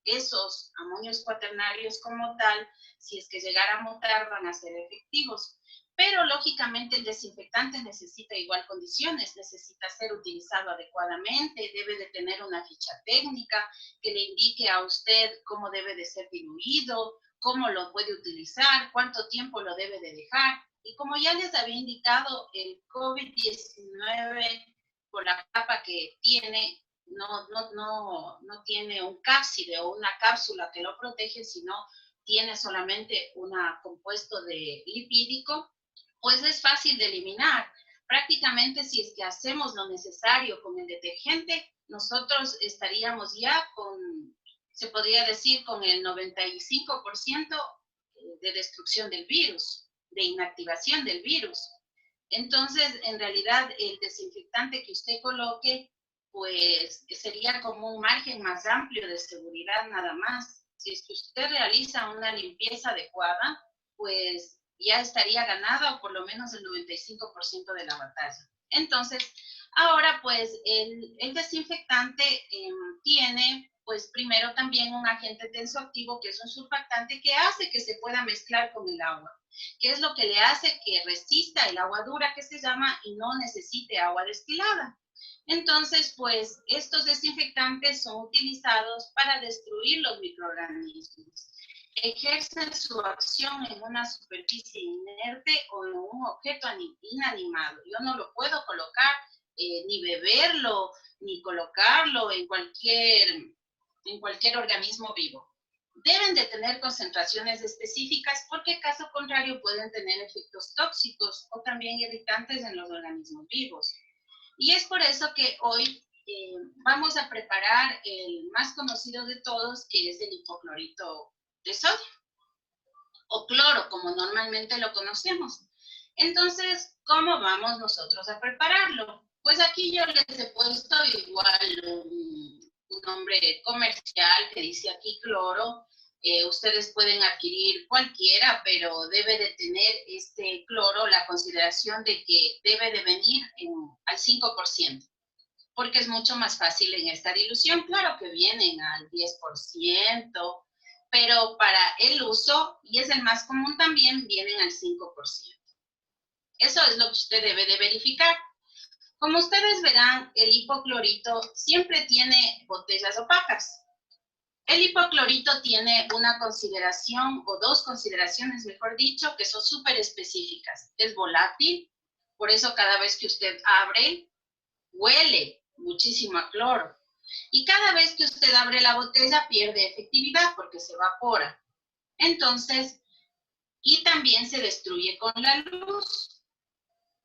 esos amonios cuaternarios como tal, si es que llegara a mutar, van a ser efectivos. Pero lógicamente el desinfectante necesita igual condiciones, necesita ser utilizado adecuadamente, debe de tener una ficha técnica que le indique a usted cómo debe de ser diluido, cómo lo puede utilizar, cuánto tiempo lo debe de dejar. Y como ya les había indicado, el COVID-19, por la capa que tiene, no tiene un cápside o una cápsula que lo protege, sino tiene solamente un compuesto de lipídico, pues es fácil de eliminar. Prácticamente si es que hacemos lo necesario con el detergente, nosotros estaríamos ya con, se podría decir, con el 95% de destrucción del virus, de inactivación del virus. Entonces, en realidad, el desinfectante que usted coloque, pues sería como un margen más amplio de seguridad nada más. Si es que usted realiza una limpieza adecuada, pues ya estaría ganada o por lo menos el 95% de la batalla. Entonces, ahora pues el desinfectante tiene pues primero también un agente tensoactivo que es un surfactante que hace que se pueda mezclar con el agua, que es lo que le hace que resista el agua dura que se llama y no necesite agua destilada. Entonces, pues estos desinfectantes son utilizados para destruir los microorganismos. Ejercen su acción en una superficie inerte o en un objeto inanimado. Yo no lo puedo colocar, ni beberlo, ni colocarlo en cualquier organismo vivo. deben de tener concentraciones específicas porque caso contrario pueden tener efectos tóxicos o también irritantes en los organismos vivos. Y es por eso que hoy vamos a preparar el más conocido de todos, que es el hipoclorito de sodio, o cloro, como normalmente lo conocemos. Entonces, ¿cómo vamos nosotros a prepararlo? Pues aquí yo les he puesto igual un nombre comercial que dice aquí cloro. Ustedes pueden adquirir cualquiera, pero debe de tener este cloro la consideración de que debe de venir al 5%, porque es mucho más fácil en esta dilución. Claro que vienen al 10%, pero para el uso, y es el más común también, vienen al 5%. Eso es lo que usted debe de verificar. Como ustedes verán, el hipoclorito siempre tiene botellas opacas. El hipoclorito tiene una consideración, o dos consideraciones, mejor dicho, que son súper específicas. Es volátil, por eso cada vez que usted abre, huele muchísimo a cloro. Y cada vez que usted abre la botella, pierde efectividad porque se evapora. Entonces, y también se destruye con la luz.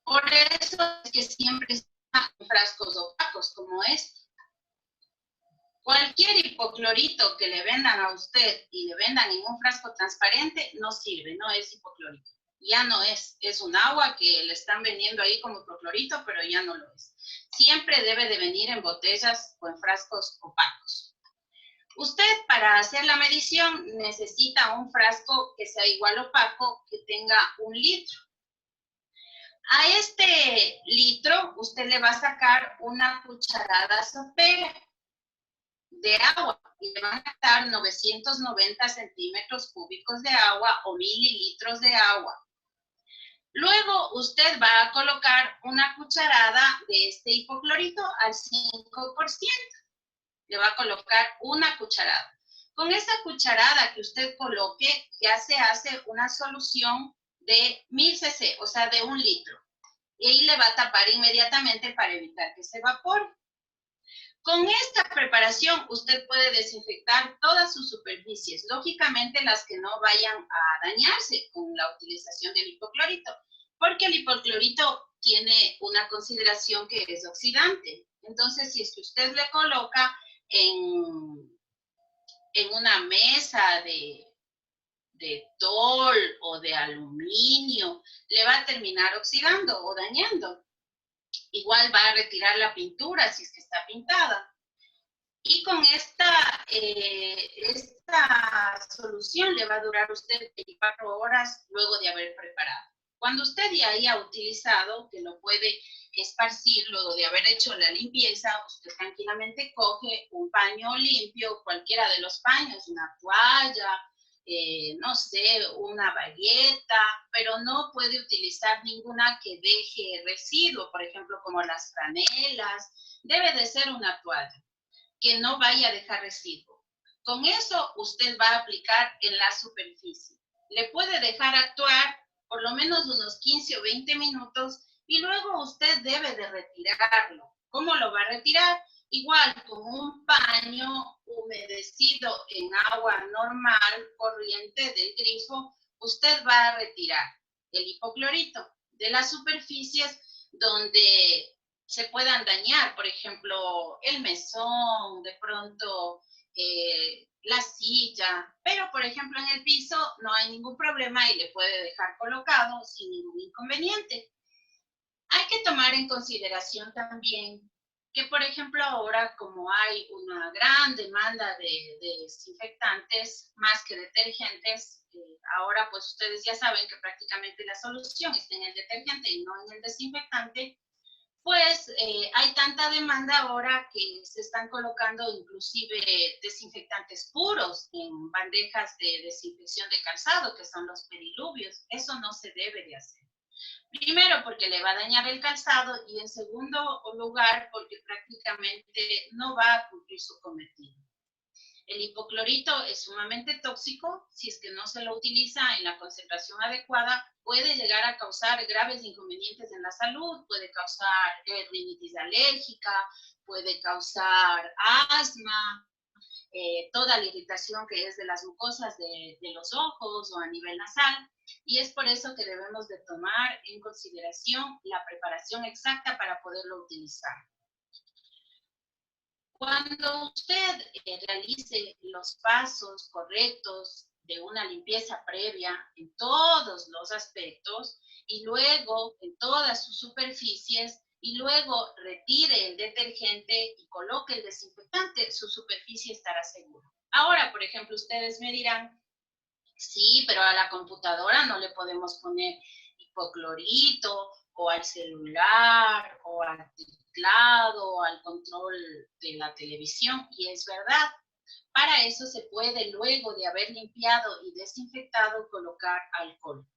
Por eso es que siempre está en frascos opacos como este. Cualquier hipoclorito que le vendan a usted y le vendan en un frasco transparente no sirve, no es hipoclorito. Ya no es un agua que le están vendiendo ahí como hipoclorito, pero ya no lo es. Siempre debe de venir en botellas o en frascos opacos. Usted para hacer la medición necesita un frasco que sea igual opaco, que tenga 1 litro. A este litro usted le va a sacar una cucharada sopera de agua y le van a dar 990 centímetros cúbicos de agua o mililitros de agua. Luego usted va a colocar una cucharada de este hipoclorito al 5%. Le va a colocar una cucharada. Con esa cucharada que usted coloque, ya se hace una solución de 1000 cc, o sea, de 1 litro. Y ahí le va a tapar inmediatamente para evitar que se evapore. Con esta preparación, usted puede desinfectar todas sus superficies, lógicamente las que no vayan a dañarse con la utilización del hipoclorito, porque el hipoclorito tiene una consideración que es oxidante. Entonces, si es que usted le coloca en una mesa de tol o de aluminio, le va a terminar oxidando o dañando. Igual va a retirar la pintura si es que está pintada. Y con esta solución le va a durar usted 24 horas luego de haber preparado. Cuando usted ya haya utilizado, que lo puede esparcir luego de haber hecho la limpieza, usted tranquilamente coge un paño limpio, cualquiera de los paños, una toalla, no sé, una bayeta, pero no puede utilizar ninguna que deje residuo, por ejemplo, como las franelas. Debe de ser una toalla que no vaya a dejar residuo. Con eso usted va a aplicar en la superficie. Le puede dejar actuar por lo menos unos 15 o 20 minutos y luego usted debe de retirarlo. ¿Cómo lo va a retirar? Igual, con un paño humedecido en agua normal, corriente del grifo, usted va a retirar el hipoclorito de las superficies donde se puedan dañar, por ejemplo, el mesón, de pronto la silla, pero por ejemplo en el piso no hay ningún problema y le puede dejar colocado sin ningún inconveniente. Hay que tomar en consideración también que, por ejemplo, ahora como hay una gran demanda de desinfectantes más que detergentes, ahora pues ustedes ya saben que prácticamente la solución está en el detergente y no en el desinfectante, pues hay tanta demanda ahora que se están colocando inclusive desinfectantes puros en bandejas de desinfección de calzado, que son los periluvios. Eso no se debe de hacer. Primero, porque le va a dañar el calzado y en segundo lugar, porque prácticamente no va a cumplir su cometido. El hipoclorito es sumamente tóxico. Si es que no se lo utiliza en la concentración adecuada, puede llegar a causar graves inconvenientes en la salud, puede causar rinitis alérgica, puede causar asma, toda la irritación que es de las mucosas de los ojos o a nivel nasal, y es por eso que debemos de tomar en consideración la preparación exacta para poderlo utilizar. Cuando usted realice los pasos correctos de una limpieza previa en todos los aspectos y luego en todas sus superficies y luego retire el detergente y coloque el desinfectante, su superficie estará segura. Ahora, por ejemplo, ustedes me dirán, sí, pero a la computadora no le podemos poner hipoclorito o al celular o al teclado o al control de la televisión, y es verdad. Para eso se puede, luego de haber limpiado y desinfectado, colocar alcohol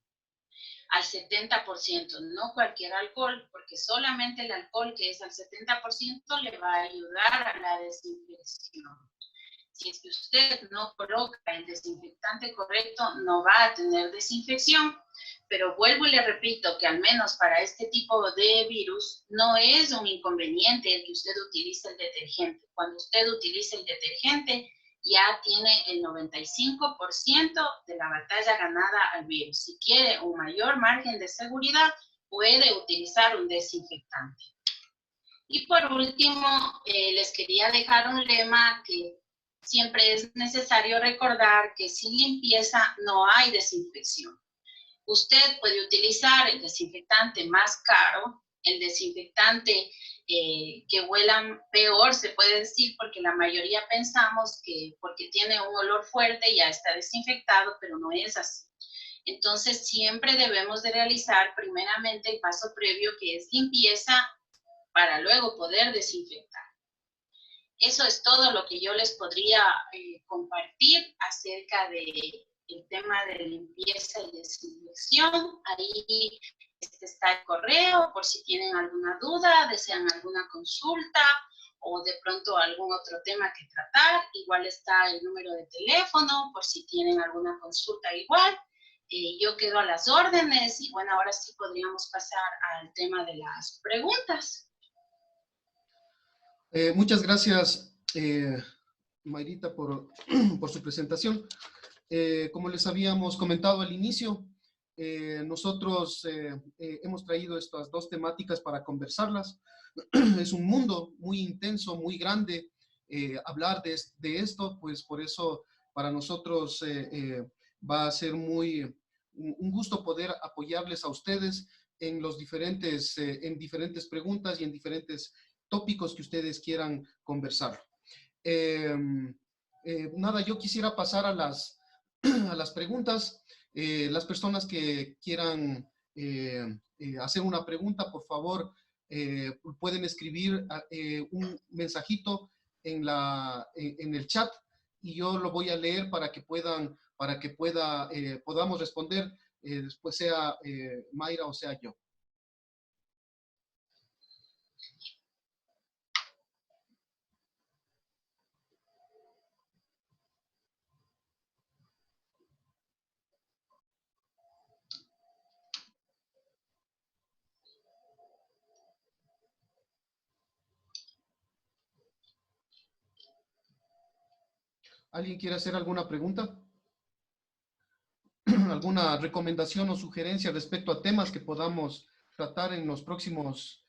al 70%, no cualquier alcohol, porque solamente el alcohol que es al 70% le va a ayudar a la desinfección. Si es que usted no coloca el desinfectante correcto, no va a tener desinfección. Pero vuelvo y le repito que al menos para este tipo de virus no es un inconveniente el que usted utilice el detergente. Cuando usted utilice el detergente, ya tiene el 95% de la batalla ganada al virus. Si quiere un mayor margen de seguridad, puede utilizar un desinfectante. Y por último, les quería dejar un lema que siempre es necesario recordar, que sin limpieza no hay desinfección. Usted puede utilizar el desinfectante más caro, el desinfectante que huela peor, se puede decir, porque la mayoría pensamos que porque tiene un olor fuerte ya está desinfectado, pero no es así. Entonces, siempre debemos de realizar primeramente el paso previo, que es limpieza, para luego poder desinfectar. Eso es todo lo que yo les podría compartir acerca del tema de limpieza y desinfección. Ahí está el correo por si tienen alguna duda, desean alguna consulta o de pronto algún otro tema que tratar. Igual está el número de teléfono por si tienen alguna consulta igual. Yo quedo a las órdenes y bueno, ahora sí podríamos pasar al tema de las preguntas. Muchas gracias, Mayrita, por su presentación. Como les habíamos comentado al inicio, nosotros hemos traído estas dos temáticas para conversarlas. Es un mundo muy intenso, muy grande. Hablar de esto, pues por eso para nosotros va a ser un gusto poder apoyarles a ustedes en diferentes preguntas y en diferentes tópicos que ustedes quieran conversar. Nada, yo quisiera pasar a las preguntas. Las personas que quieran hacer una pregunta, por favor, pueden escribir un mensajito en el chat y yo lo voy a leer para que podamos responder, después sea Mayra o sea yo. ¿Alguien quiere hacer alguna pregunta? ¿Alguna recomendación o sugerencia respecto a temas que podamos tratar en las próximas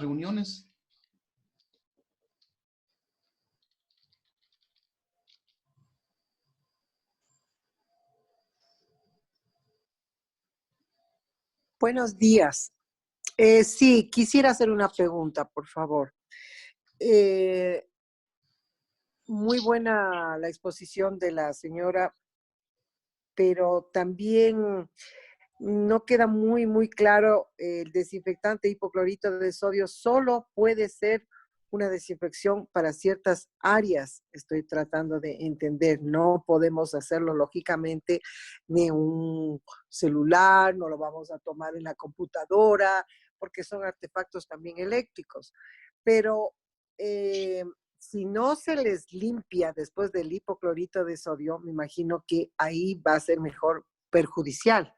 reuniones? Buenos días. Sí, quisiera hacer una pregunta, por favor. Muy buena la exposición de la señora, pero también no queda muy claro. El desinfectante hipoclorito de sodio solo puede ser una desinfección para ciertas áreas. Estoy tratando de entender. No podemos hacerlo lógicamente ni un celular, no lo vamos a tomar en la computadora, porque son artefactos también eléctricos. Pero si no se les limpia después del hipoclorito de sodio, me imagino que ahí va a ser mejor perjudicial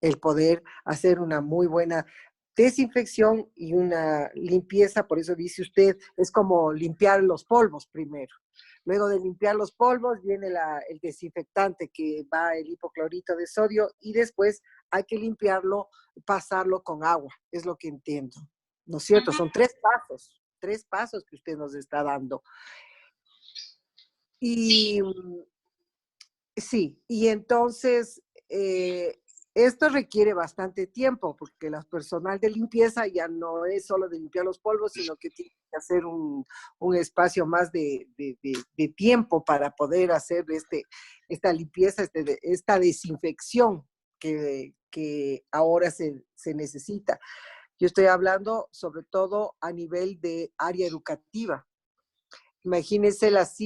el poder hacer una muy buena desinfección y una limpieza, por eso dice usted, es como limpiar los polvos primero. Luego de limpiar los polvos viene el desinfectante, que va el hipoclorito de sodio, y después hay que limpiarlo, pasarlo con agua, es lo que entiendo. ¿No es cierto? Son tres pasos que usted nos está dando. Y sí, y entonces esto requiere bastante tiempo, porque el personal de limpieza ya no es solo de limpiar los polvos, sino que tiene que hacer un espacio más de tiempo para poder hacer esta limpieza, esta desinfección que ahora se necesita. Yo estoy hablando sobre todo a nivel de área educativa. Imagínense los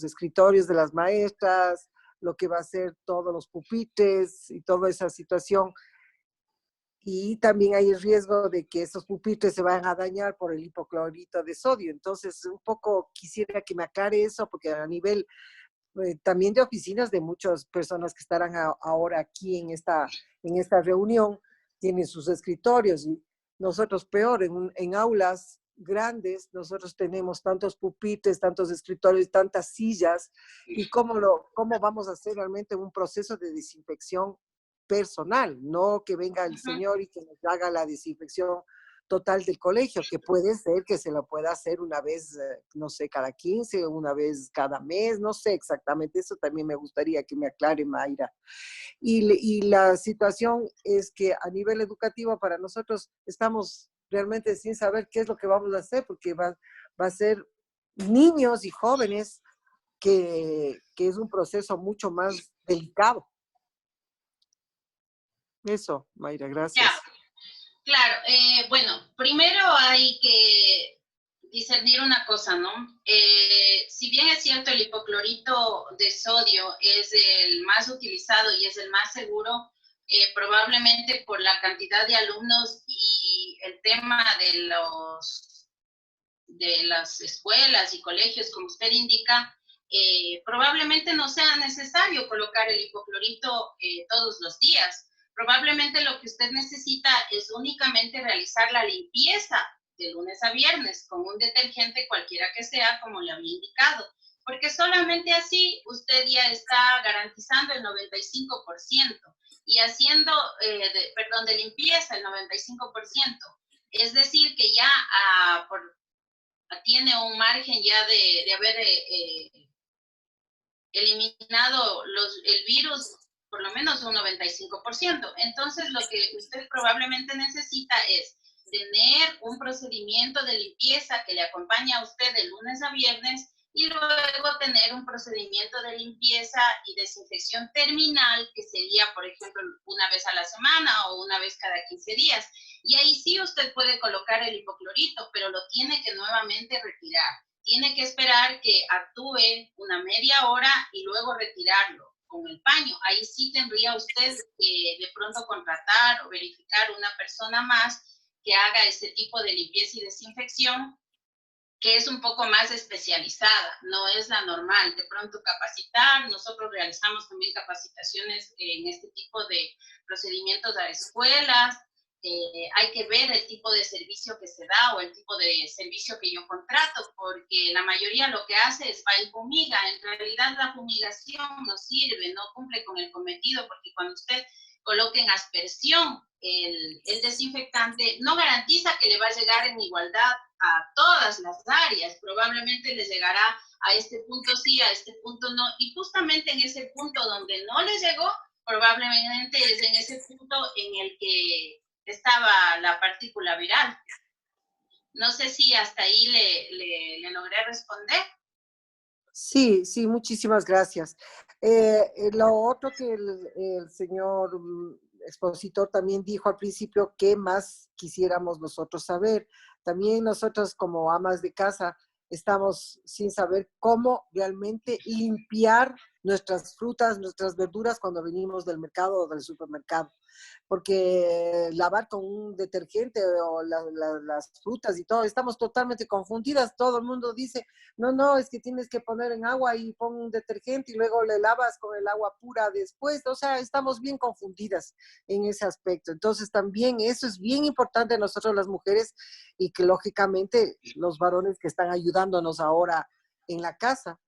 escritorios de las maestras, lo que va a ser todos los pupitres y toda esa situación. Y también hay el riesgo de que esos pupitres se vayan a dañar por el hipoclorito de sodio. Entonces, un poco quisiera que me aclare eso, porque a nivel también de oficinas de muchas personas que estarán ahora aquí en esta reunión, tienen sus escritorios, y nosotros peor, en aulas grandes, nosotros tenemos tantos pupitres, tantos escritorios, tantas sillas, y cómo vamos a hacer realmente un proceso de desinfección personal, no que venga el señor y que nos haga la desinfección total del colegio, que puede ser que se lo pueda hacer una vez, no sé, cada 15, una vez cada mes, no sé exactamente, eso también me gustaría que me aclare, Mayra. Y la situación es que a nivel educativo para nosotros estamos realmente sin saber qué es lo que vamos a hacer, porque va a ser niños y jóvenes, que es un proceso mucho más delicado. Eso, Mayra, gracias. Ya, claro, bueno, primero hay que discernir una cosa, ¿no? Si bien es cierto, el hipoclorito de sodio es el más utilizado y es el más seguro, probablemente por la cantidad de alumnos y el tema de las escuelas y colegios, como usted indica, probablemente no sea necesario colocar el hipoclorito todos los días. Probablemente lo que usted necesita es únicamente realizar la limpieza de lunes a viernes con un detergente cualquiera que sea, como le había indicado, porque solamente así usted ya está garantizando el 95% y haciendo, de limpieza el 95%. Es decir, que ya tiene un margen ya de haber eliminado el virus por lo menos un 95%. Entonces, lo que usted probablemente necesita es tener un procedimiento de limpieza que le acompañe a usted de lunes a viernes, y luego tener un procedimiento de limpieza y desinfección terminal, que sería, por ejemplo, una vez a la semana o una vez cada 15 días. Y ahí sí usted puede colocar el hipoclorito, pero lo tiene que nuevamente retirar. Tiene que esperar que actúe una media hora y luego retirarlo con el paño. Ahí sí tendría usted que de pronto contratar o verificar una persona más que haga este tipo de limpieza y desinfección, que es un poco más especializada, no es la normal. De pronto capacitar, nosotros realizamos también capacitaciones en este tipo de procedimientos a escuelas. Hay que ver el tipo de servicio que se da o el tipo de servicio que yo contrato, porque la mayoría lo que hace es va y fumiga. En realidad la fumigación no sirve, no cumple con el cometido, porque cuando usted coloque en aspersión el desinfectante, no garantiza que le va a llegar en igualdad a todas las áreas. Probablemente les llegará a este punto sí, a este punto no, y justamente en ese punto donde no les llegó, probablemente es en ese punto en el que estaba la partícula viral. No sé si hasta ahí le logré responder. Sí, sí, muchísimas gracias. Lo otro que el señor expositor también dijo al principio, ¿qué más quisiéramos nosotros saber? También nosotros como amas de casa estamos sin saber cómo realmente limpiar nuestras frutas, nuestras verduras cuando venimos del mercado o del supermercado. Porque lavar con un detergente o las frutas y todo, estamos totalmente confundidas. Todo el mundo dice, no, es que tienes que poner en agua y pon un detergente y luego le lavas con el agua pura después. O sea, estamos bien confundidas en ese aspecto. Entonces también eso es bien importante nosotros las mujeres y que lógicamente los varones que están ayudándonos ahora en la casa,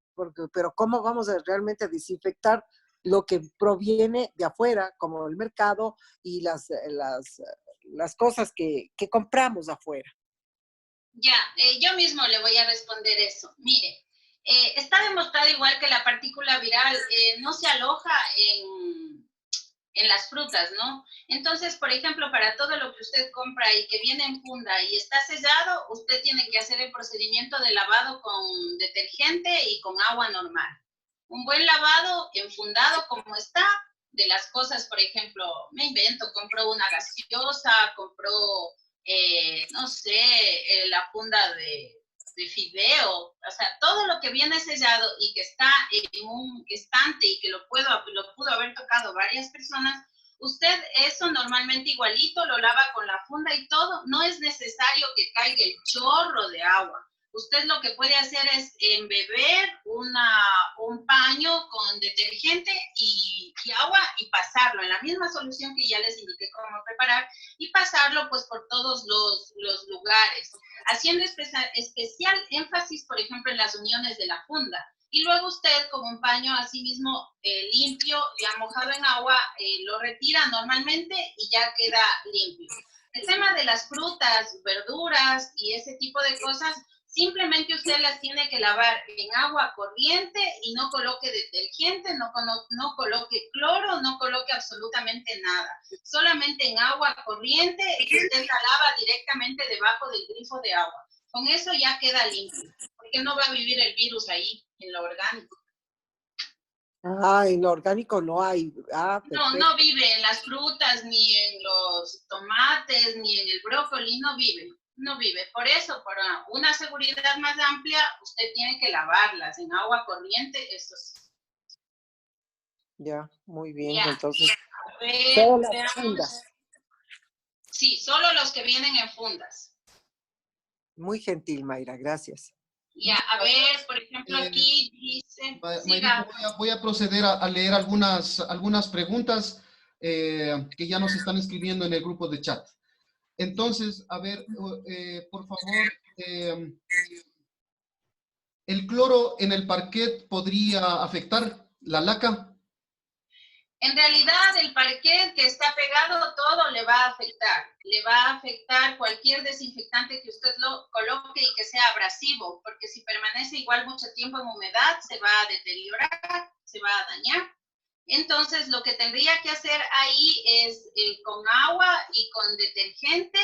pero ¿cómo vamos a realmente desinfectar lo que proviene de afuera, como el mercado y las cosas que compramos afuera? Ya, yo mismo le voy a responder eso. Mire, está demostrado igual que la partícula viral no se aloja en las frutas, ¿no? Entonces, por ejemplo, para todo lo que usted compra y que viene en funda y está sellado, usted tiene que hacer el procedimiento de lavado con detergente y con agua normal. Un buen lavado, enfundado como está, de las cosas, por ejemplo, me invento, compró una gaseosa, compró, no sé, la funda de fideo, o sea, todo lo que viene sellado y que está en un estante y que lo pudo haber tocado varias personas, usted eso normalmente igualito lo lava con la funda y todo, no es necesario que caiga el chorro de agua. Usted lo que puede hacer es embeber un paño con detergente y agua y pasarlo en la misma solución que ya les indiqué cómo preparar y pasarlo pues por todos los lugares, haciendo especial énfasis, por ejemplo, en las uniones de la funda. Y luego usted con un paño así mismo limpio, ya mojado en agua, lo retira normalmente y ya queda limpio. El tema de las frutas, verduras y ese tipo de cosas, simplemente usted las tiene que lavar en agua corriente y no coloque detergente, no coloque cloro, no coloque absolutamente nada. Solamente en agua corriente y usted la lava directamente debajo del grifo de agua. Con eso ya queda limpio, porque no va a vivir el virus ahí, en lo orgánico. Ah, en lo orgánico no hay. Ah, no, no vive en las frutas, ni en los tomates, ni en el brócoli, no vive. No vive. Por eso, para una seguridad más amplia, usted tiene que lavarlas en agua corriente, eso sí. Ya, muy bien. Ya. Entonces, A ver, solo las fundas. Sí, solo los que vienen en fundas. Muy gentil, Mayra, gracias. Ya, a ver, por ejemplo, aquí dice... Mayrita, voy a proceder a leer algunas preguntas que ya nos están escribiendo en el grupo de chat. Entonces, a ver, por favor, ¿el cloro en el parquet podría afectar la laca? En realidad, el parquet que está pegado, todo le va a afectar. Le va a afectar cualquier desinfectante que usted lo coloque y que sea abrasivo, porque si permanece igual mucho tiempo en humedad, se va a deteriorar, se va a dañar. Entonces, lo que tendría que hacer ahí es con agua y con detergente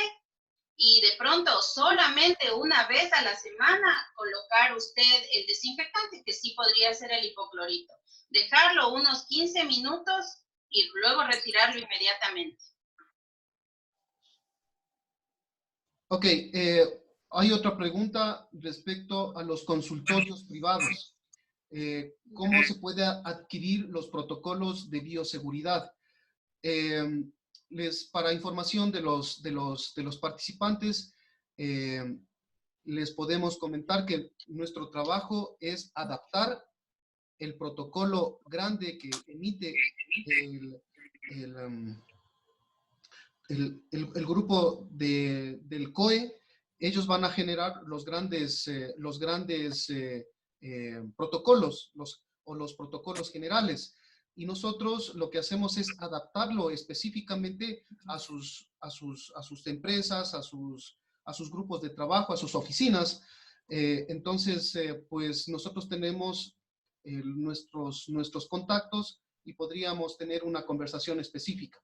y de pronto solamente una vez a la semana colocar usted el desinfectante, que sí podría ser el hipoclorito. Dejarlo unos 15 minutos y luego retirarlo inmediatamente. Ok, hay otra pregunta respecto a los consultorios privados. ¿Cómo se puede adquirir los protocolos de bioseguridad? Para información de los participantes, les podemos comentar que nuestro trabajo es adaptar el protocolo grande que emite el grupo del COE. Ellos van a generar los grandes protocolos, los protocolos generales. Y nosotros lo que hacemos es adaptarlo específicamente a sus empresas, a sus grupos de trabajo, a sus oficinas. Entonces, pues nosotros tenemos nuestros contactos y podríamos tener una conversación específica.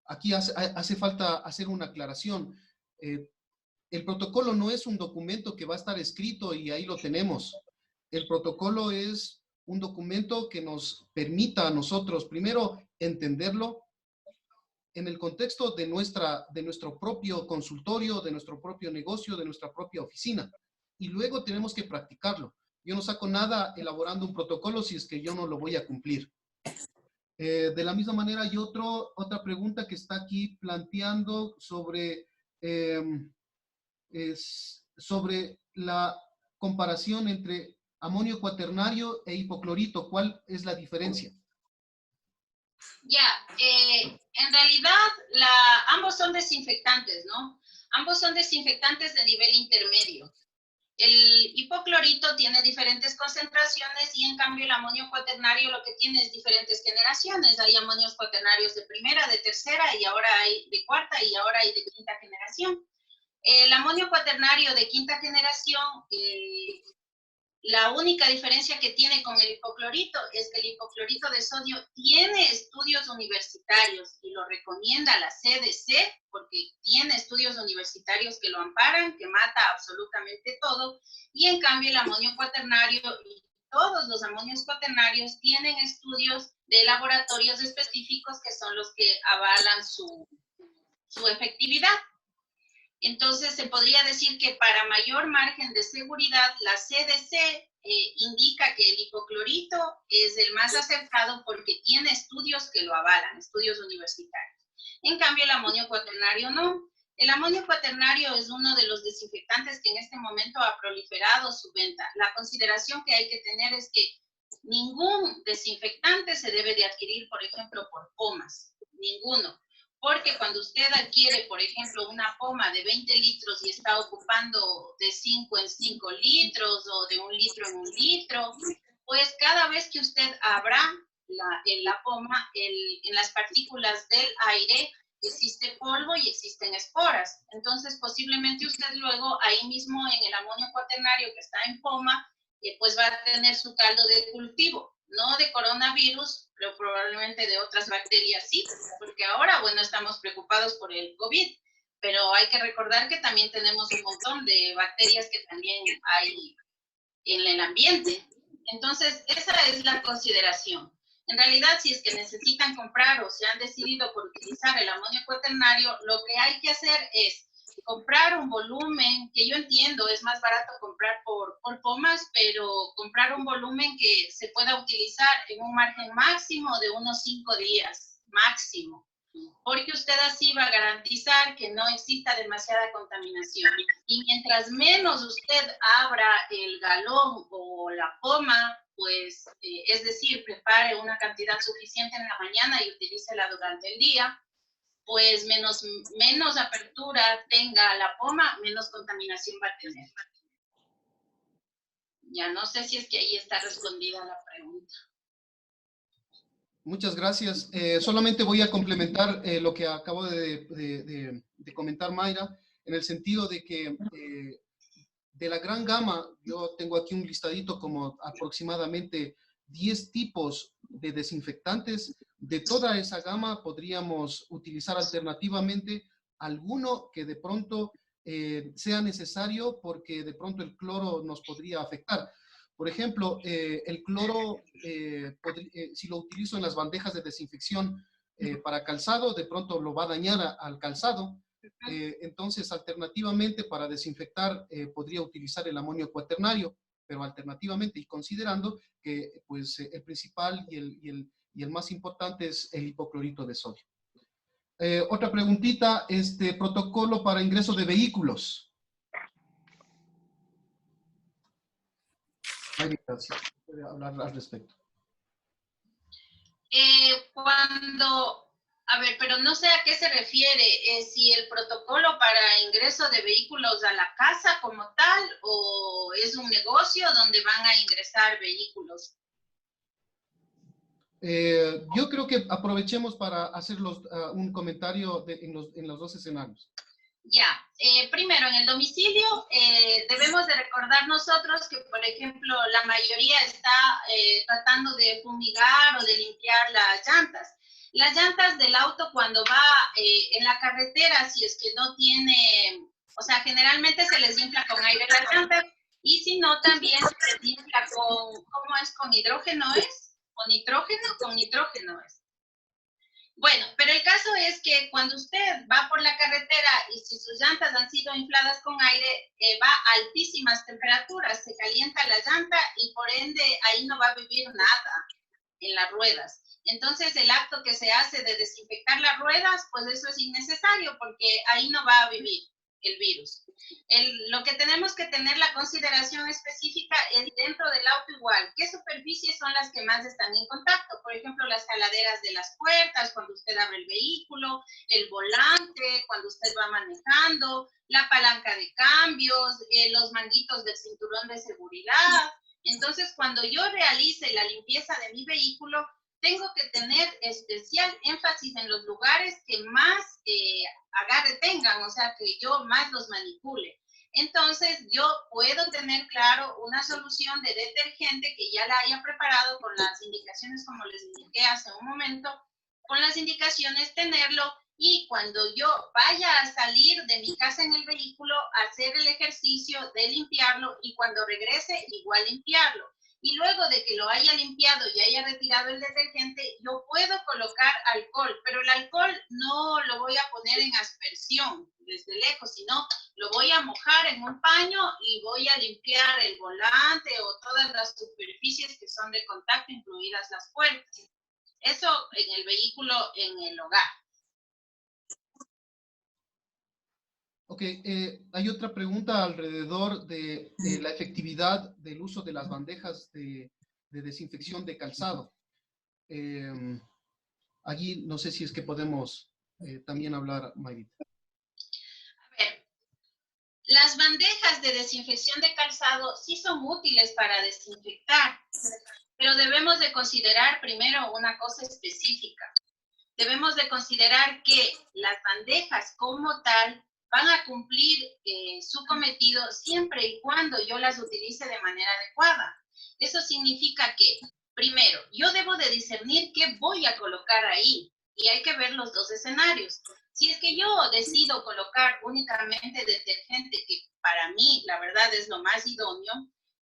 Aquí hace falta hacer una aclaración. El protocolo no es un documento que va a estar escrito y ahí lo tenemos. El protocolo es un documento que nos permita a nosotros, primero, entenderlo en el contexto de nuestro propio consultorio, de nuestro propio negocio, de nuestra propia oficina. Y luego tenemos que practicarlo. Yo no saco nada elaborando un protocolo si es que yo no lo voy a cumplir. De la misma manera hay otra pregunta que está aquí planteando sobre, sobre la comparación entre amonio cuaternario e hipoclorito. ¿Cuál es la diferencia? Ya, en realidad ambos son desinfectantes, ¿no? Ambos son desinfectantes de nivel intermedio. El hipoclorito tiene diferentes concentraciones y en cambio el amonio cuaternario lo que tiene es diferentes generaciones. Hay amonios cuaternarios de primera, de tercera y ahora hay de cuarta y ahora hay de quinta generación. El amonio cuaternario de quinta generación, la única diferencia que tiene con el hipoclorito es que el hipoclorito de sodio tiene estudios universitarios y lo recomienda la CDC porque tiene estudios universitarios que lo amparan, que mata absolutamente todo, y en cambio el amonio cuaternario y todos los amonios cuaternarios tienen estudios de laboratorios específicos que son los que avalan su efectividad. Entonces, se podría decir que para mayor margen de seguridad, la CDC indica que el hipoclorito es el más acertado porque tiene estudios que lo avalan, estudios universitarios. En cambio, el amonio cuaternario no. El amonio cuaternario es uno de los desinfectantes que en este momento ha proliferado su venta. La consideración que hay que tener es que ningún desinfectante se debe de adquirir, por ejemplo, por pomas. Ninguno. Porque cuando usted adquiere, por ejemplo, una poma de 20 litros y está ocupando de 5 en 5 litros o de 1 litro en 1 litro, pues cada vez que usted abra la poma, en las partículas del aire existe polvo y existen esporas. Entonces, posiblemente usted luego, ahí mismo en el amonio cuaternario que está en poma, pues va a tener su caldo de cultivo. No de coronavirus, pero probablemente de otras bacterias sí, porque ahora, bueno, estamos preocupados por el COVID, pero hay que recordar que también tenemos un montón de bacterias que también hay en el ambiente. Entonces, esa es la consideración. En realidad, si es que necesitan comprar o se han decidido por utilizar el amonio cuaternario, lo que hay que hacer es comprar un volumen, que yo entiendo, es más barato comprar por pomas, pero comprar un volumen que se pueda utilizar en un margen máximo de unos 5 días, máximo, porque usted así va a garantizar que no exista demasiada contaminación. Y mientras menos usted abra el galón o la poma, pues, es decir, prepare una cantidad suficiente en la mañana y utilícela durante el día, pues menos apertura tenga la poma, menos contaminación va a tener. Ya no sé si es que ahí está respondida la pregunta. Muchas gracias. Solamente voy a complementar lo que acabo de comentar Mayra, en el sentido de que de la gran gama, yo tengo aquí un listadito como aproximadamente 10 tipos de desinfectantes. De toda esa gama podríamos utilizar alternativamente alguno que de pronto sea necesario porque de pronto el cloro nos podría afectar. Por ejemplo, el cloro, si lo utilizo en las bandejas de desinfección para calzado, de pronto lo va a dañar al calzado. Entonces, alternativamente, para desinfectar, podría utilizar el amonio cuaternario, pero alternativamente y considerando que pues, el principal y el más importante es el hipoclorito de sodio. Otra preguntita, protocolo para ingreso de vehículos. Si puede hablar al respecto. A ver, pero no sé a qué se refiere, si el protocolo para ingreso de vehículos a la casa como tal, o es un negocio donde van a ingresar vehículos. Yo creo que aprovechemos para hacer un comentario en los dos escenarios. Ya, primero en el domicilio debemos de recordar nosotros que, por ejemplo, la mayoría está tratando de fumigar o de limpiar las llantas. Las llantas del auto cuando va en la carretera, si es que no tiene, o sea, generalmente se les infla con aire las llantas, y si no, también se les infla con, ¿cómo es? ¿Con hidrógeno es? ¿Con nitrógeno? Con nitrógeno es. Bueno, pero el caso es que cuando usted va por la carretera y si sus llantas han sido infladas con aire, va a altísimas temperaturas, se calienta la llanta y por ende ahí no va a vivir nada en las ruedas. Entonces el acto que se hace de desinfectar las ruedas, pues eso es innecesario porque ahí no va a vivir el virus. Lo que tenemos que tener la consideración específica es dentro del auto igual. ¿Qué superficies son las que más están en contacto? Por ejemplo, las jaladeras de las puertas, cuando usted abre el vehículo, el volante, cuando usted va manejando, la palanca de cambios, los manguitos del cinturón de seguridad. Entonces, cuando yo realice la limpieza de mi vehículo, tengo que tener especial énfasis en los lugares que más agarre tengan, o sea, que yo más los manipule. Entonces, yo puedo tener claro una solución de detergente que ya la haya preparado con las indicaciones, como les indiqué hace un momento, con las indicaciones tenerlo, y cuando yo vaya a salir de mi casa en el vehículo, hacer el ejercicio de limpiarlo, y cuando regrese, igual limpiarlo. Y luego de que lo haya limpiado y haya retirado el detergente, yo puedo colocar alcohol, pero el alcohol no lo voy a poner en aspersión desde lejos, sino lo voy a mojar en un paño y voy a limpiar el volante o todas las superficies que son de contacto, incluidas las puertas. Eso en el vehículo, en el hogar. Ok, hay otra pregunta alrededor de la efectividad del uso de las bandejas de desinfección de calzado. Allí no sé si es que podemos también hablar, Mayrit. A ver, las bandejas de desinfección de calzado sí son útiles para desinfectar, pero debemos de considerar primero una cosa específica. Debemos de considerar que las bandejas como tal van a cumplir su cometido siempre y cuando yo las utilice de manera adecuada. Eso significa que, primero, yo debo de discernir qué voy a colocar ahí, y hay que ver los dos escenarios. Si es que yo decido colocar únicamente detergente, que para mí, la verdad, es lo más idóneo,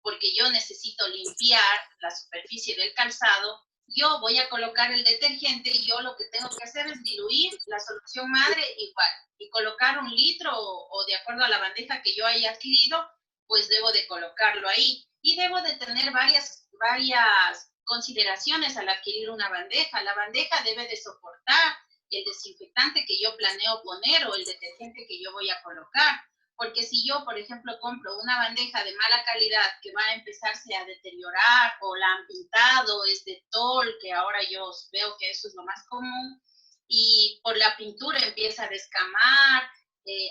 porque yo necesito limpiar la superficie del calzado, yo voy a colocar el detergente y yo lo que tengo que hacer es diluir la solución madre igual y colocar 1 litro o de acuerdo a la bandeja que yo haya adquirido, pues debo de colocarlo ahí. Y debo de tener varias consideraciones al adquirir una bandeja. La bandeja debe de soportar el desinfectante que yo planeo poner o el detergente que yo voy a colocar. Porque si yo, por ejemplo, compro una bandeja de mala calidad que va a empezarse a deteriorar o la han pintado, es de tol, que ahora yo veo que eso es lo más común, y por la pintura empieza a descamar,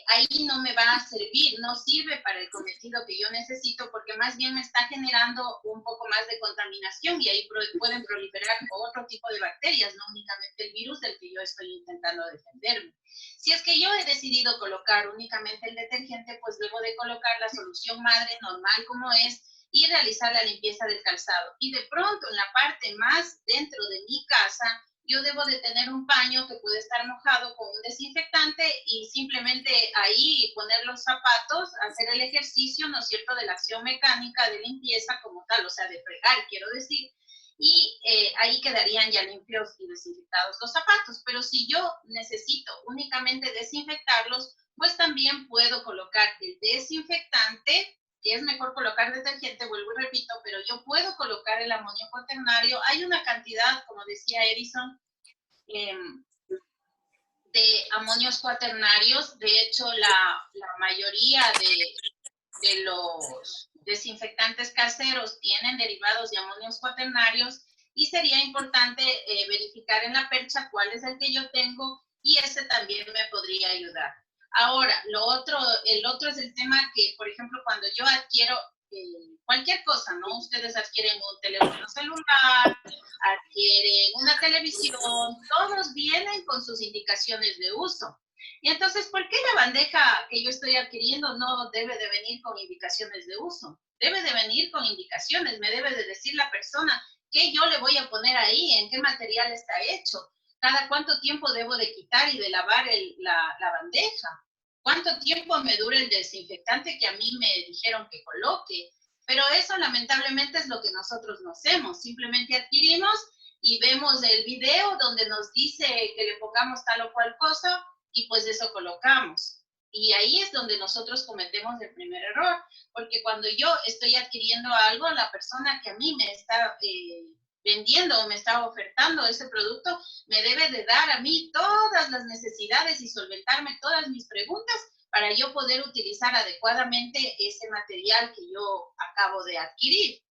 ahí no me va a servir, no sirve para el cometido que yo necesito, porque más bien me está generando un poco más de contaminación y ahí pueden proliferar otro tipo de bacterias, no únicamente el virus del que yo estoy intentando defenderme. Si es que yo he decidido colocar únicamente el detergente, pues debo de colocar la solución madre normal como es y realizar la limpieza del calzado. Y de pronto en la parte más dentro de mi casa, yo debo de tener un paño que puede estar mojado con un desinfectante y simplemente ahí poner los zapatos, hacer el ejercicio, ¿no es cierto?, de la acción mecánica de limpieza como tal, o sea, de fregar, quiero decir, y ahí quedarían ya limpios y desinfectados los zapatos. Pero si yo necesito únicamente desinfectarlos, pues también puedo colocar el desinfectante, que es mejor colocar detergente, vuelvo y repito, pero yo puedo colocar el amonio cuaternario. Hay una cantidad, como decía Edison, de amonios cuaternarios. De hecho, la mayoría de los desinfectantes caseros tienen derivados de amonios cuaternarios y sería importante verificar en la percha cuál es el que yo tengo y ese también me podría ayudar. Ahora, el otro es el tema que, por ejemplo, cuando yo adquiero cualquier cosa, ¿no? Ustedes adquieren un teléfono celular, adquieren una televisión, todos vienen con sus indicaciones de uso. Y entonces, ¿por qué la bandeja que yo estoy adquiriendo no debe de venir con indicaciones de uso? Debe de venir con indicaciones, me debe de decir la persona qué yo le voy a poner ahí, en qué material está hecho, cada cuánto tiempo debo de quitar y de lavar la bandeja, cuánto tiempo me dura el desinfectante que a mí me dijeron que coloque. Pero eso lamentablemente es lo que nosotros no hacemos, simplemente adquirimos y vemos el video donde nos dice que le pongamos tal o cual cosa y pues eso colocamos. Y ahí es donde nosotros cometemos el primer error, porque cuando yo estoy adquiriendo algo, la persona que a mí me está vendiendo o me está ofertando ese producto, me debe de dar a mí todas las necesidades y solventarme todas mis preguntas para yo poder utilizar adecuadamente ese material que yo acabo de adquirir.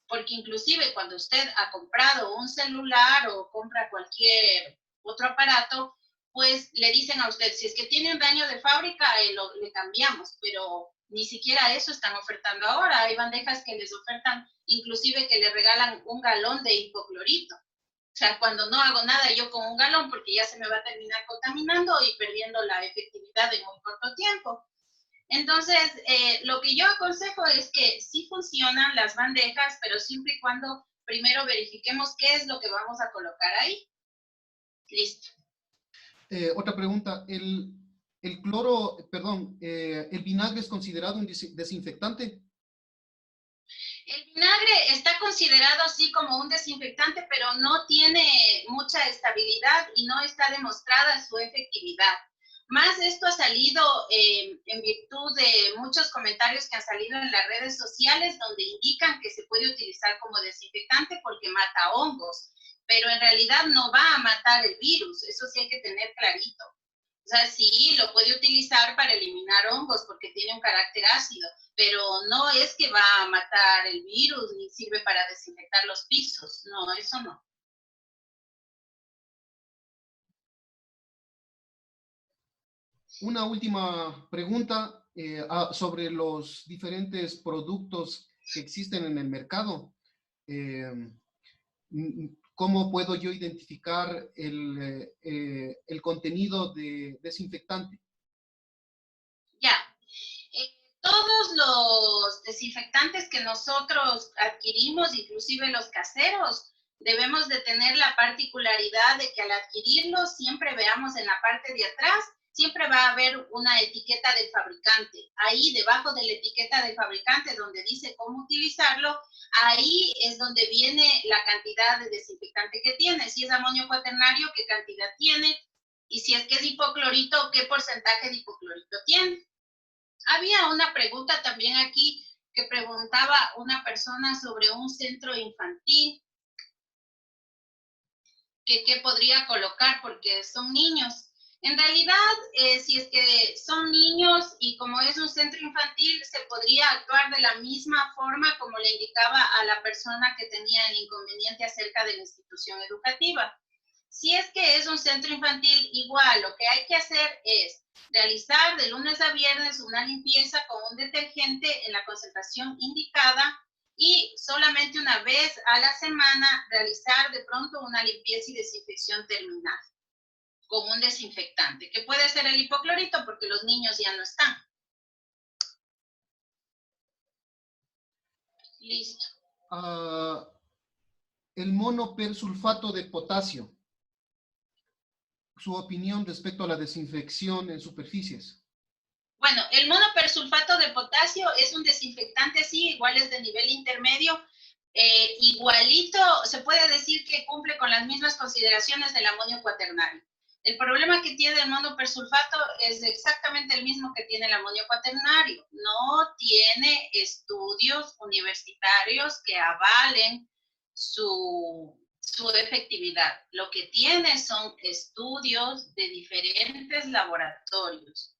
Porque inclusive cuando usted ha comprado un celular o compra cualquier otro aparato, pues le dicen a usted, si es que tiene un daño de fábrica, le cambiamos, pero ni siquiera eso están ofertando ahora. Hay bandejas que les ofertan, inclusive que le regalan un galón de hipoclorito. O sea, cuando no hago nada yo con un galón, porque ya se me va a terminar contaminando y perdiendo la efectividad en muy corto tiempo. Entonces, lo que yo aconsejo es que sí funcionan las bandejas, pero siempre y cuando primero verifiquemos qué es lo que vamos a colocar ahí. Listo. Otra pregunta, ¿el vinagre es considerado un desinfectante? El vinagre está considerado así como un desinfectante, pero no tiene mucha estabilidad y no está demostrada su efectividad. Más esto ha salido en virtud de muchos comentarios que han salido en las redes sociales donde indican que se puede utilizar como desinfectante porque mata hongos, pero en realidad no va a matar el virus, eso sí hay que tener clarito. O sea, sí, lo puede utilizar para eliminar hongos porque tiene un carácter ácido, pero no es que va a matar el virus ni sirve para desinfectar los pisos. No, eso no. Una última pregunta sobre los diferentes productos que existen en el mercado. ¿Cómo puedo yo identificar el contenido de desinfectante? Ya. Todos los desinfectantes que nosotros adquirimos, inclusive los caseros, debemos de tener la particularidad de que al adquirirlos siempre veamos en la parte de atrás, siempre va a haber una etiqueta del fabricante. Ahí debajo de la etiqueta del fabricante donde dice cómo utilizarlo, ahí es donde viene la cantidad de desinfectante que tiene. Si es amonio cuaternario, qué cantidad tiene, y si es que es hipoclorito, qué porcentaje de hipoclorito tiene. Había una pregunta también aquí que preguntaba una persona sobre un centro infantil que qué podría colocar porque son niños. En realidad, si es que son niños y como es un centro infantil, se podría actuar de la misma forma como le indicaba a la persona que tenía el inconveniente acerca de la institución educativa. Si es que es un centro infantil, igual lo que hay que hacer es realizar de lunes a viernes una limpieza con un detergente en la concentración indicada y solamente una vez a la semana realizar de pronto una limpieza y desinfección terminal con un desinfectante, que puede ser el hipoclorito porque los niños ya no están. Listo. El monopersulfato de potasio. Su opinión respecto a la desinfección en superficies. Bueno, el monopersulfato de potasio es un desinfectante, sí, igual es de nivel intermedio. Igualito, se puede decir que cumple con las mismas consideraciones del amonio cuaternario. El problema que tiene el monopersulfato es exactamente el mismo que tiene el amonio cuaternario. No tiene estudios universitarios que avalen su efectividad. Lo que tiene son estudios de diferentes laboratorios.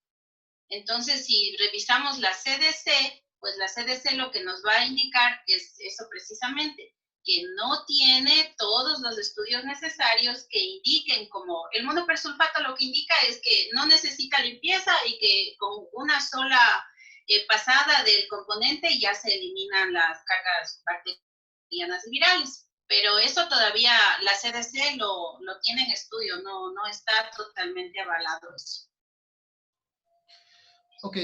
Entonces, si revisamos la CDC, pues la CDC lo que nos va a indicar es eso precisamente, que no tiene todos los estudios necesarios que indiquen, como el monopersulfato lo que indica es que no necesita limpieza y que con una sola pasada del componente ya se eliminan las cargas bacterianas y virales. Pero eso todavía la CDC lo tiene en estudio, no está totalmente avalado eso. Ok,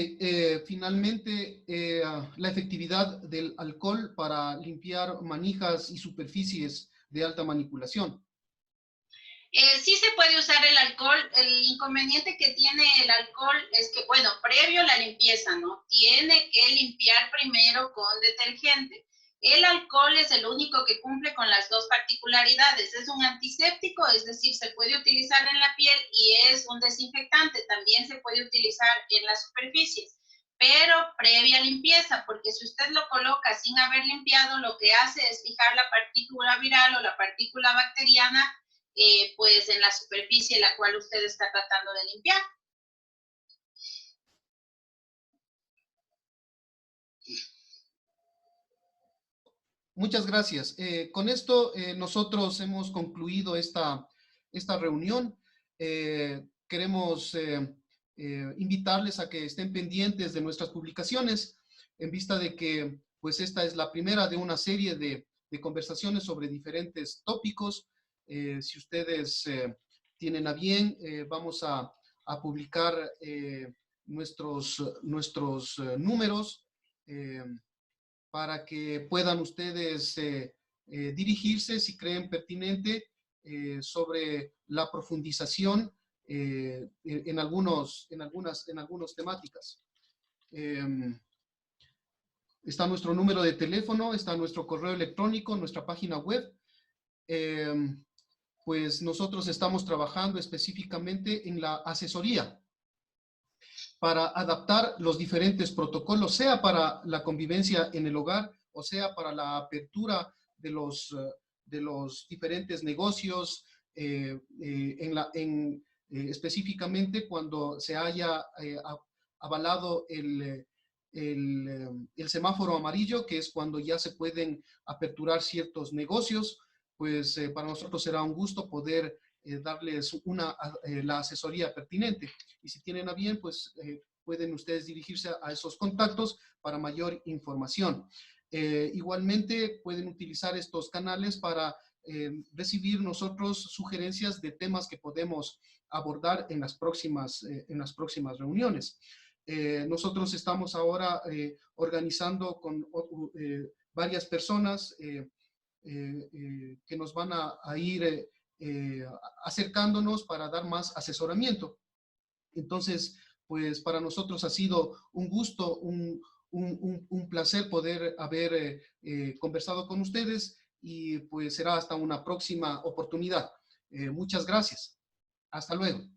finalmente, la efectividad del alcohol para limpiar manijas y superficies de alta manipulación. Sí se puede usar el alcohol. El inconveniente que tiene el alcohol es que, bueno, previo a la limpieza, ¿no? Tiene que limpiar primero con detergente. El alcohol es el único que cumple con las dos particularidades. Es un antiséptico, es decir, se puede utilizar en la piel, y es un desinfectante, también se puede utilizar en las superficies, pero previa limpieza, porque si usted lo coloca sin haber limpiado, lo que hace es fijar la partícula viral o la partícula bacteriana, pues en la superficie la cual usted está tratando de limpiar. Muchas gracias. Con esto nosotros hemos concluido esta reunión. Queremos invitarles a que estén pendientes de nuestras publicaciones, en vista de que pues esta es la primera de una serie de conversaciones sobre diferentes tópicos. Si ustedes tienen a bien, vamos a publicar nuestros números para que puedan ustedes dirigirse, si creen pertinente, sobre la profundización en algunas temáticas. Está nuestro número de teléfono, está nuestro correo electrónico, nuestra página web. Pues nosotros estamos trabajando específicamente en la asesoría para adaptar los diferentes protocolos, sea para la convivencia en el hogar o sea para la apertura de los diferentes negocios, específicamente cuando se haya avalado el semáforo amarillo, que es cuando ya se pueden aperturar ciertos negocios. Pues para nosotros será un gusto poder darles la asesoría pertinente. Y si tienen a bien, pues pueden ustedes dirigirse a esos contactos para mayor información. Igualmente pueden utilizar estos canales para recibir nosotros sugerencias de temas que podemos abordar en las próximas reuniones. Nosotros estamos ahora organizando con varias personas que nos van a ir acercándonos para dar más asesoramiento. Entonces, pues para nosotros ha sido un gusto, un placer poder haber conversado con ustedes, y pues será hasta una próxima oportunidad. Muchas gracias. Hasta luego.